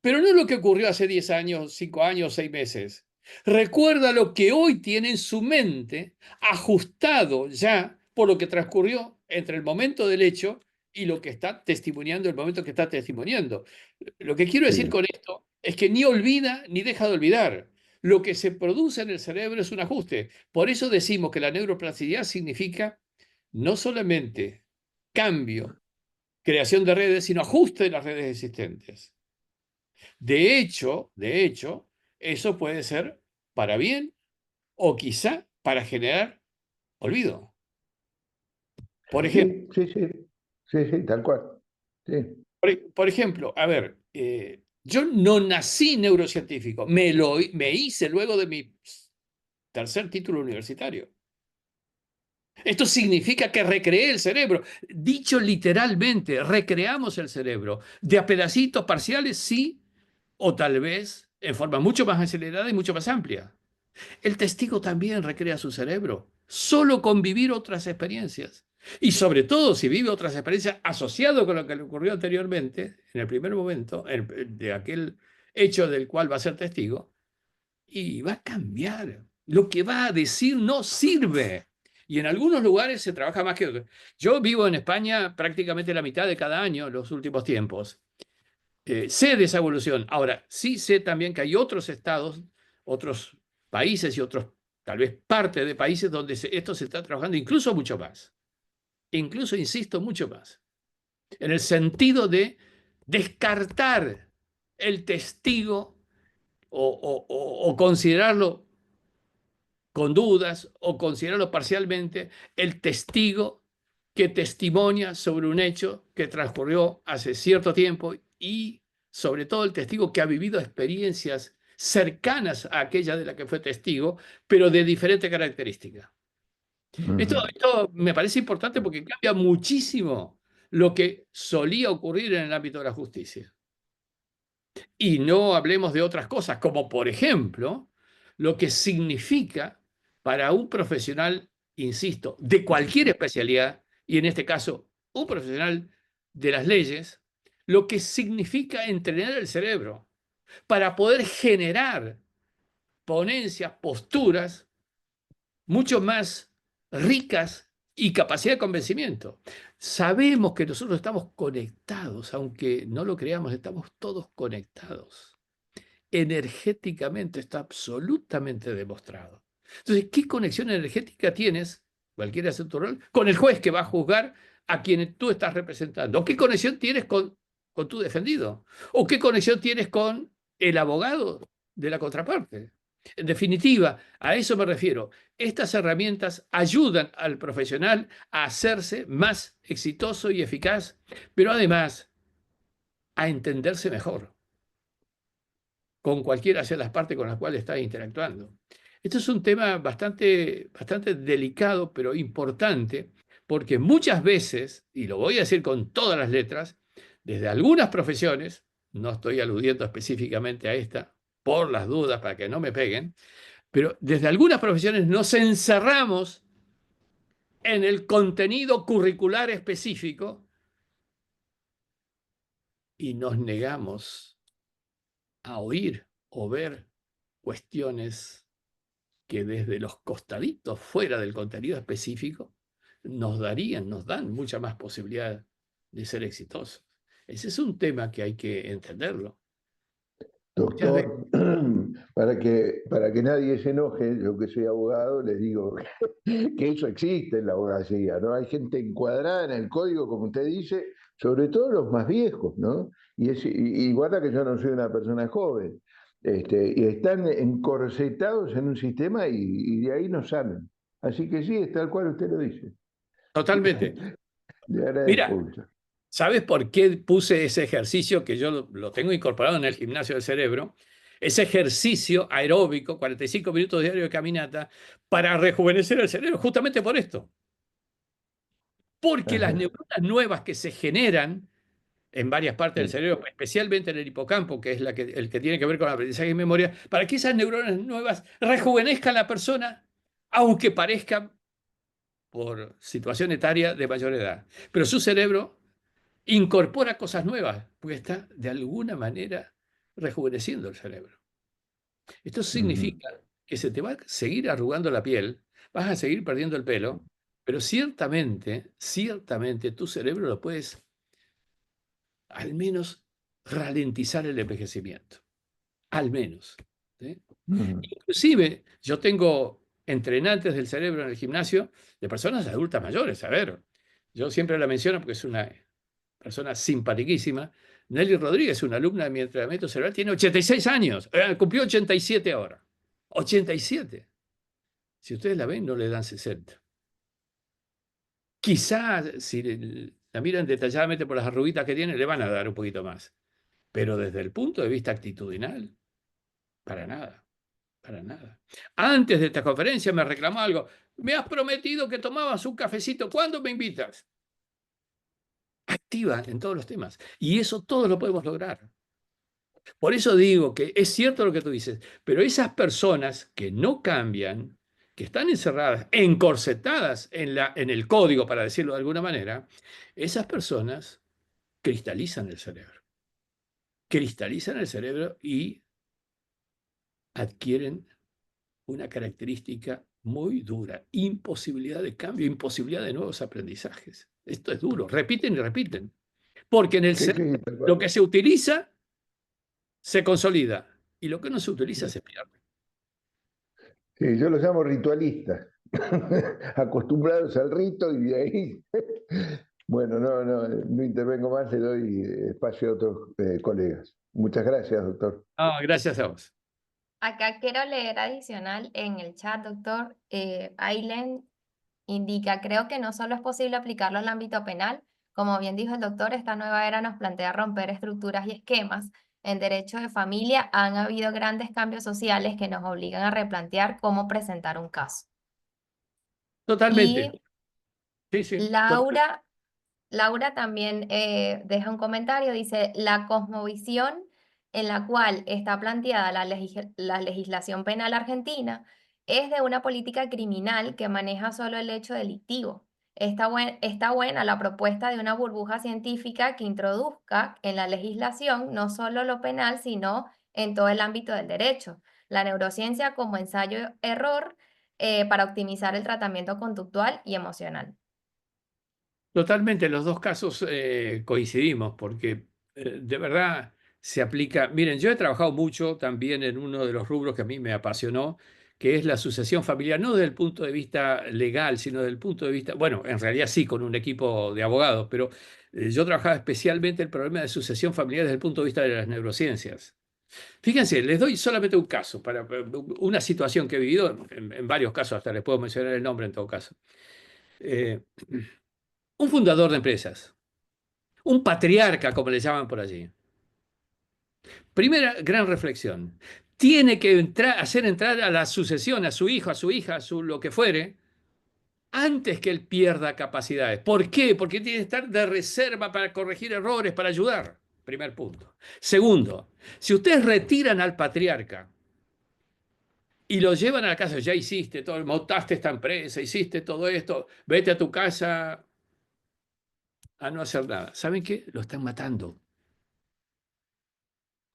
pero no lo que ocurrió hace 10 años, 5 años, 6 meses. Recuerda lo que hoy tiene en su mente, ajustado ya por lo que transcurrió entre el momento del hecho y lo que está testimoniando, el momento que está testimoniando. Lo que quiero decir sí. con esto es que ni olvida ni deja de olvidar. Lo que se produce en el cerebro es un ajuste. Por eso decimos que la neuroplasticidad significa no solamente cambio, creación de redes, sino ajuste de las redes existentes. De hecho, eso puede ser para bien o quizá para generar olvido. Por ejemplo, Sí, sí, sí, sí, sí, tal cual. Sí, por ejemplo, a ver, yo no nací neurocientífico, me hice luego de mi tercer título universitario. Esto significa que recreé el cerebro. Dicho literalmente, recreamos el cerebro. De a pedacitos parciales, sí, o tal vez en forma mucho más acelerada y mucho más amplia. El testigo también recrea su cerebro, solo con vivir otras experiencias. Y sobre todo si vive otras experiencias asociadas con lo que le ocurrió anteriormente, en el primer momento, de aquel hecho del cual va a ser testigo, y va a cambiar. Lo que va a decir no sirve. Y en algunos lugares se trabaja más que otros. Yo vivo en España prácticamente la mitad de cada año en los últimos tiempos. Sé de esa evolución. Ahora, sí sé también que hay otros estados, otros países y otros, tal vez parte de países donde esto se está trabajando incluso mucho más. Incluso, insisto, mucho más. En el sentido de descartar el testigo o considerarlo con dudas o considerarlo parcialmente el testigo que testimonia sobre un hecho que transcurrió hace cierto tiempo y sobre todo el testigo que ha vivido experiencias cercanas a aquella de la que fue testigo, pero de diferente característica. Esto me parece importante porque cambia muchísimo lo que solía ocurrir en el ámbito de la justicia. Y no hablemos de otras cosas, como por ejemplo, lo que significa para un profesional, insisto, de cualquier especialidad, y en este caso, un profesional de las leyes, lo que significa entrenar el cerebro para poder generar ponencias, posturas mucho más ricas y capacidad de convencimiento. Sabemos que nosotros estamos conectados, aunque no lo creamos, estamos todos conectados. Energéticamente está absolutamente demostrado. Entonces, ¿qué conexión energética tienes, cualquiera sea tu rol, con el juez que va a juzgar a quien tú estás representando? ¿O qué conexión tienes con tu defendido? ¿O qué conexión tienes con el abogado de la contraparte? En definitiva, a eso me refiero. Estas herramientas ayudan al profesional a hacerse más exitoso y eficaz, pero además a entenderse mejor con cualquiera de las partes con las cuales está interactuando. Esto es un tema bastante delicado, pero importante, porque muchas veces, y lo voy a decir con todas las letras, desde algunas profesiones, no estoy aludiendo específicamente a esta, por las dudas, para que no me peguen, pero desde algunas profesiones nos encerramos en el contenido curricular específico y nos negamos a oír o ver cuestiones que desde los costaditos, fuera del contenido específico, nos dan mucha más posibilidad de ser exitosos. Ese es un tema que hay que entenderlo. Doctor, para que nadie se enoje, yo que soy abogado, les digo que eso existe en la abogacía, ¿no? Hay gente encuadrada en el código, como usted dice, sobre todo los más viejos, ¿no? Y guarda que yo no soy una persona joven, y están encorsetados en un sistema y de ahí no salen. Así que sí, es tal cual usted lo dice. Totalmente. Le agradezco Mira, mucho. ¿sabes por qué puse ese ejercicio que yo lo tengo incorporado en el gimnasio del cerebro? Ese ejercicio aeróbico, 45 minutos diarios de caminata, para rejuvenecer el cerebro, justamente por esto. Porque las neuronas nuevas que se generan en varias partes del cerebro, especialmente en el hipocampo, que es el que tiene que ver con el aprendizaje y memoria, para que esas neuronas nuevas rejuvenezcan a la persona, aunque parezcan por situación etaria de mayor edad. Pero su cerebro incorpora cosas nuevas, porque está de alguna manera rejuveneciendo el cerebro. Esto significa que se te va a seguir arrugando la piel, vas a seguir perdiendo el pelo, pero ciertamente tu cerebro lo puedes al menos ralentizar el envejecimiento. Al menos. ¿Sí? Inclusive, yo tengo entrenantes del cerebro en el gimnasio de personas adultas mayores. A ver, yo siempre la menciono porque es una persona simpaticísima. Nelly Rodríguez, una alumna de mi entrenamiento cerebral, tiene 86 años. Cumplió 87 ahora. 87. Si ustedes la ven, no le dan 60. Quizás, si la miran detalladamente por las arruguitas que tiene, le van a dar un poquito más. Pero desde el punto de vista actitudinal, para nada, para nada. Antes de esta conferencia me reclamó algo. Me has prometido que tomabas un cafecito. ¿Cuándo me invitas? Activa en todos los temas. Y eso todos lo podemos lograr. Por eso digo que es cierto lo que tú dices, pero esas personas que no cambian, que están encerradas, encorsetadas en el código, para decirlo de alguna manera, esas personas cristalizan el cerebro. Cristalizan el cerebro y adquieren una característica muy dura: imposibilidad de cambio, imposibilidad de nuevos aprendizajes. Esto es duro, repiten y repiten, porque en el Sí, cerebro sí, tal lo cual. que se utiliza se consolida y lo que no se utiliza se pierde. Sí, yo los llamo ritualistas, acostumbrados al rito y de ahí. Bueno, no intervengo más, le doy espacio a otros colegas. Muchas gracias, doctor. Gracias a vos. Acá quiero leer adicional en el chat, doctor. Aileen indica, creo que no solo es posible aplicarlo al ámbito penal, como bien dijo el doctor, esta nueva era nos plantea romper estructuras y esquemas. En derecho de familia han habido grandes cambios sociales que nos obligan a replantear cómo presentar un caso. Totalmente. Y Sí, sí. Laura también deja un comentario, dice, la cosmovisión en la cual está planteada la legislación penal argentina es de una política criminal que maneja solo el hecho delictivo. Está buena la propuesta de una burbuja científica que introduzca en la legislación no solo lo penal, sino en todo el ámbito del derecho. La neurociencia como ensayo-error para optimizar el tratamiento conductual y emocional. Totalmente, los dos casos coincidimos, porque de verdad se aplica. Miren, yo he trabajado mucho también en uno de los rubros que a mí me apasionó, que es la sucesión familiar, no desde el punto de vista legal, sino desde el punto de vista, bueno, en realidad sí, con un equipo de abogados, pero yo trabajaba especialmente el problema de sucesión familiar desde el punto de vista de las neurociencias. Fíjense, les doy solamente un caso, para una situación que he vivido, en varios casos, hasta les puedo mencionar el nombre en todo caso. Eh, un fundador de empresas, un patriarca, como le llaman por allí. Primera gran reflexión. Tiene que hacer entrar a la sucesión, a su hijo, a su hija, a su lo que fuere, antes que él pierda capacidades. ¿Por qué? Porque tiene que estar de reserva para corregir errores, para ayudar. Primer punto. Segundo, si ustedes retiran al patriarca y lo llevan a la casa, ya hiciste todo, montaste esta empresa, hiciste todo esto, vete a tu casa a no hacer nada. ¿Saben qué? Lo están matando.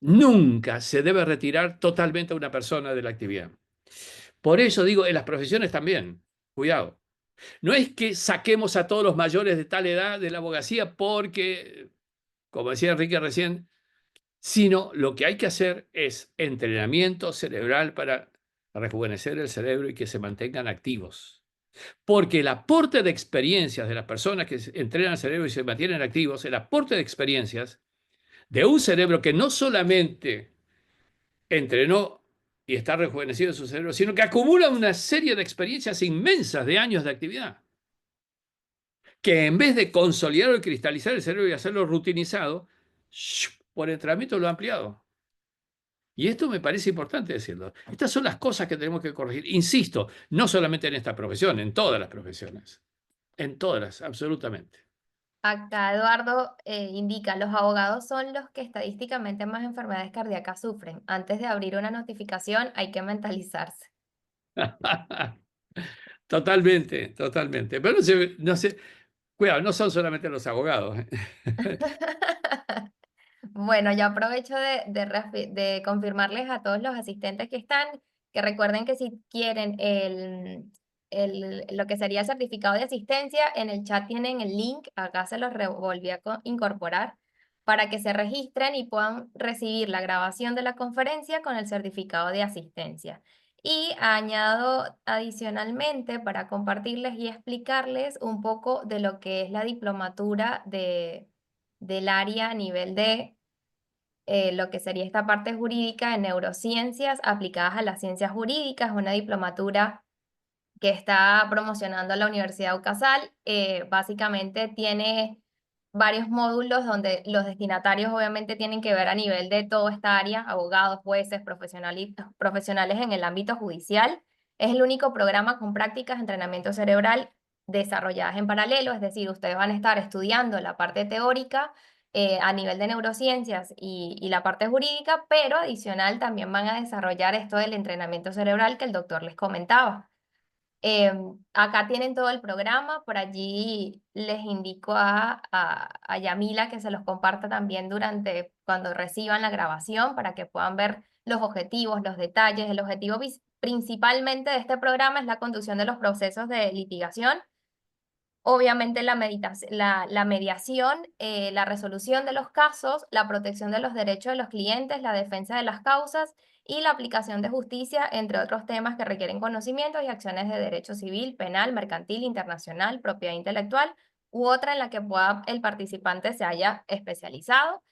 Nunca se debe retirar totalmente a una persona de la actividad. Por eso digo, en las profesiones también, cuidado. No es que saquemos a todos los mayores de tal edad de la abogacía porque, como decía Enrique recién, sino lo que hay que hacer es entrenamiento cerebral para rejuvenecer el cerebro y que se mantengan activos. Porque el aporte de experiencias de las personas que entrenan el cerebro y se mantienen activos, el aporte de experiencias de un cerebro que no solamente entrenó y está rejuvenecido en su cerebro, sino que acumula una serie de experiencias inmensas de años de actividad, que en vez de consolidar o cristalizar el cerebro y hacerlo rutinizado, por entrenamiento lo ha ampliado. Y esto me parece importante decirlo. Estas son las cosas que tenemos que corregir. Insisto, no solamente en esta profesión, en todas las profesiones. En todas, absolutamente. Acá Eduardo indica, los abogados son los que estadísticamente más enfermedades cardíacas sufren. Antes de abrir una notificación hay que mentalizarse. Totalmente, totalmente. Pero no sé, cuidado, no son solamente los abogados. Bueno, yo aprovecho de confirmarles a todos los asistentes que están, que recuerden que si quieren lo que sería el certificado de asistencia, en el chat tienen el link, acá se los volví a incorporar, para que se registren y puedan recibir la grabación de la conferencia con el certificado de asistencia. Y añado adicionalmente para compartirles y explicarles un poco de lo que es la diplomatura del área a nivel de lo que sería esta parte jurídica de neurociencias aplicadas a las ciencias jurídicas, una diplomatura que está promocionando la Universidad UCASAL. Básicamente tiene varios módulos donde los destinatarios obviamente tienen que ver a nivel de toda esta área, abogados, jueces, profesionales en el ámbito judicial. Es el único programa con prácticas de entrenamiento cerebral desarrolladas en paralelo, es decir, ustedes van a estar estudiando la parte teórica a nivel de neurociencias y la parte jurídica, pero adicional también van a desarrollar esto del entrenamiento cerebral que el doctor les comentaba. Acá tienen todo el programa, por allí les indico a Yamila que se los comparta también durante cuando reciban la grabación para que puedan ver los objetivos, los detalles. El objetivo principalmente de este programa es la conducción de los procesos de litigación. Obviamente la mediación, la resolución de los casos, la protección de los derechos de los clientes, la defensa de las causas y la aplicación de justicia, entre otros temas que requieren conocimientos y acciones de derecho civil, penal, mercantil, internacional, propiedad intelectual u otra en la que pueda el participante se haya especializado.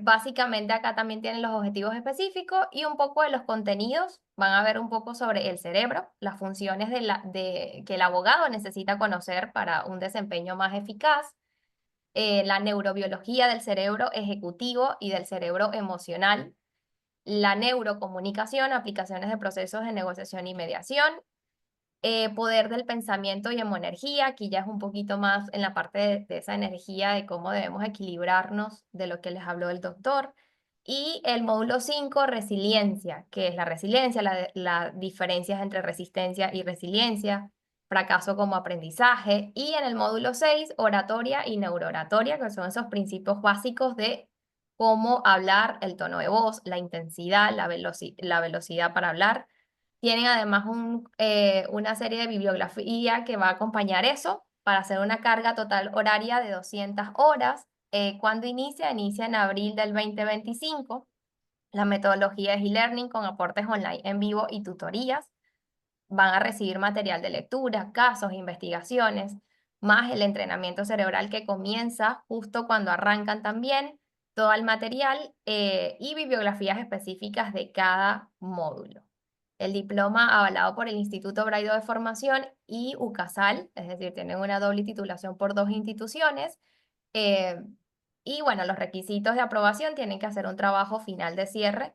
Básicamente acá también tienen los objetivos específicos y un poco de los contenidos. Van a ver un poco sobre el cerebro, las funciones que el abogado necesita conocer para un desempeño más eficaz, la neurobiología del cerebro ejecutivo y del cerebro emocional, la neurocomunicación, aplicaciones de procesos de negociación y mediación, poder del pensamiento y hemoenergía, aquí ya es un poquito más en la parte de esa energía, de cómo debemos equilibrarnos, de lo que les habló el doctor. Y el módulo 5, resiliencia, que es la resiliencia, las diferencias entre resistencia y resiliencia, fracaso como aprendizaje. Y en el módulo 6, oratoria y neurooratoria, que son esos principios básicos de cómo hablar, el tono de voz, la intensidad, la velocidad para hablar. Tienen además una serie de bibliografía que va a acompañar eso para hacer una carga total horaria de 200 horas. ¿Cuándo inicia? Inicia en abril del 2025. La metodología es e-learning con aportes online en vivo y tutorías. Van a recibir material de lectura, casos, investigaciones, más el entrenamiento cerebral que comienza justo cuando arrancan también, todo el material y bibliografías específicas de cada módulo. El diploma avalado por el Instituto Braido de Formación y UCASAL, es decir, tienen una doble titulación por 2 instituciones. Y bueno, los requisitos de aprobación tienen que hacer un trabajo final de cierre,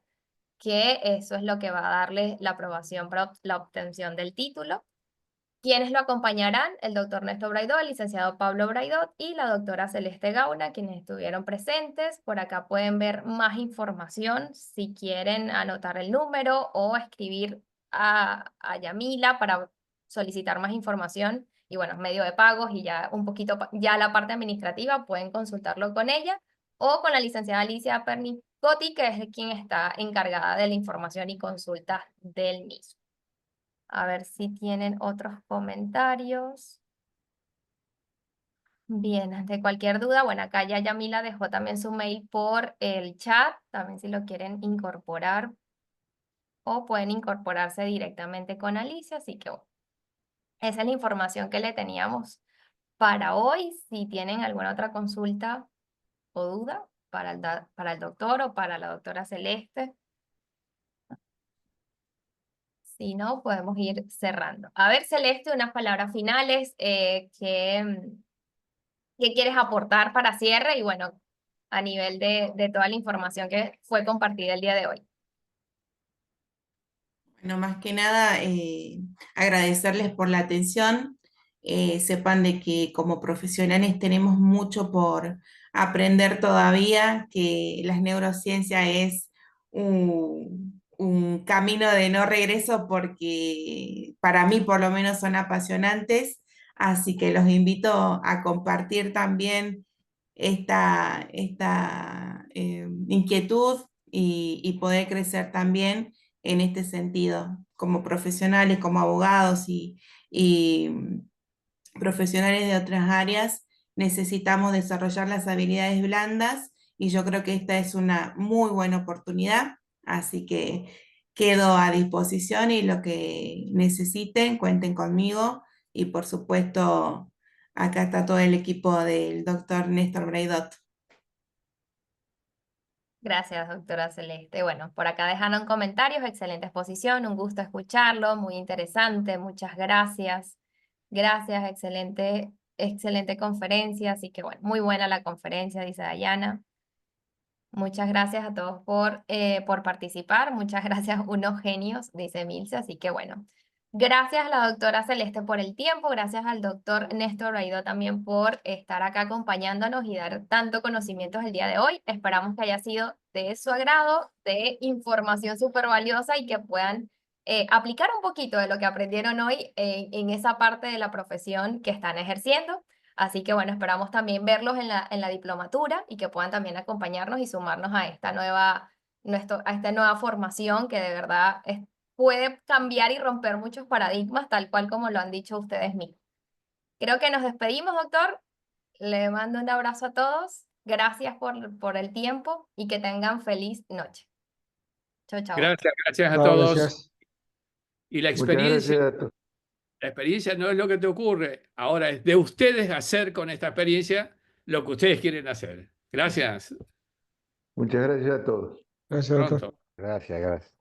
que eso es lo que va a darle la aprobación para la obtención del título. ¿Quiénes lo acompañarán? El doctor Néstor Braidot, el licenciado Pablo Braidot y la doctora Celeste Gauna, quienes estuvieron presentes. Por acá pueden ver más información si quieren anotar el número o escribir a Yamila para solicitar más información. Y bueno, medio de pagos y ya un poquito, ya la parte administrativa pueden consultarlo con ella o con la licenciada Alicia Pernicotti, que es quien está encargada de la información y consultas del mismo. A ver si tienen otros comentarios. Bien, ante cualquier duda, bueno, acá ya Yamila dejó también su mail por el chat, también si lo quieren incorporar o pueden incorporarse directamente con Alicia, así que bueno, esa es la información que le teníamos para hoy. Si tienen alguna otra consulta o duda para el doctor o para la doctora Celeste. Si no, podemos ir cerrando. A ver, Celeste, unas palabras finales ¿qué quieres aportar para cierre? Y bueno, a nivel de toda la información que fue compartida el día de hoy. Bueno, más que nada, agradecerles por la atención. Sepan de que como profesionales tenemos mucho por aprender todavía, que las neurociencias es un camino de no regreso porque para mí por lo menos son apasionantes, así que los invito a compartir también esta inquietud y poder crecer también en este sentido, como profesionales, como abogados y profesionales de otras áreas, necesitamos desarrollar las habilidades blandas y yo creo que esta es una muy buena oportunidad, así que quedo a disposición y lo que necesiten, cuenten conmigo y por supuesto acá está todo el equipo del doctor Néstor Braidot. Gracias, doctora Celeste. Bueno, por acá dejaron comentarios, excelente exposición, un gusto escucharlo, muy interesante, muchas gracias. Gracias, excelente conferencia, así que bueno, muy buena la conferencia, dice Dayana. Muchas gracias a todos por participar, muchas gracias, unos genios, dice Milce, así que bueno. Gracias a la doctora Celeste por el tiempo, gracias al doctor Néstor Braidot también por estar acá acompañándonos y dar tanto conocimiento el día de hoy. Esperamos que haya sido de su agrado, de información súper valiosa y que puedan aplicar un poquito de lo que aprendieron hoy en esa parte de la profesión que están ejerciendo. Así que bueno, esperamos también verlos en la diplomatura y que puedan también acompañarnos y sumarnos a esta nueva formación que de verdad puede cambiar y romper muchos paradigmas, tal cual como lo han dicho ustedes mismos. Creo que nos despedimos, doctor. Le mando un abrazo a todos. Gracias por el tiempo y que tengan feliz noche. Chao, chao. Gracias a No, todos. gracias. Y la Muchas gracias experiencia, a todos. la experiencia no es lo que te ocurre, ahora es de ustedes hacer con esta experiencia lo que ustedes quieren hacer. Gracias. Muchas gracias a todos. Gracias, doctor. Pronto. Gracias, gracias.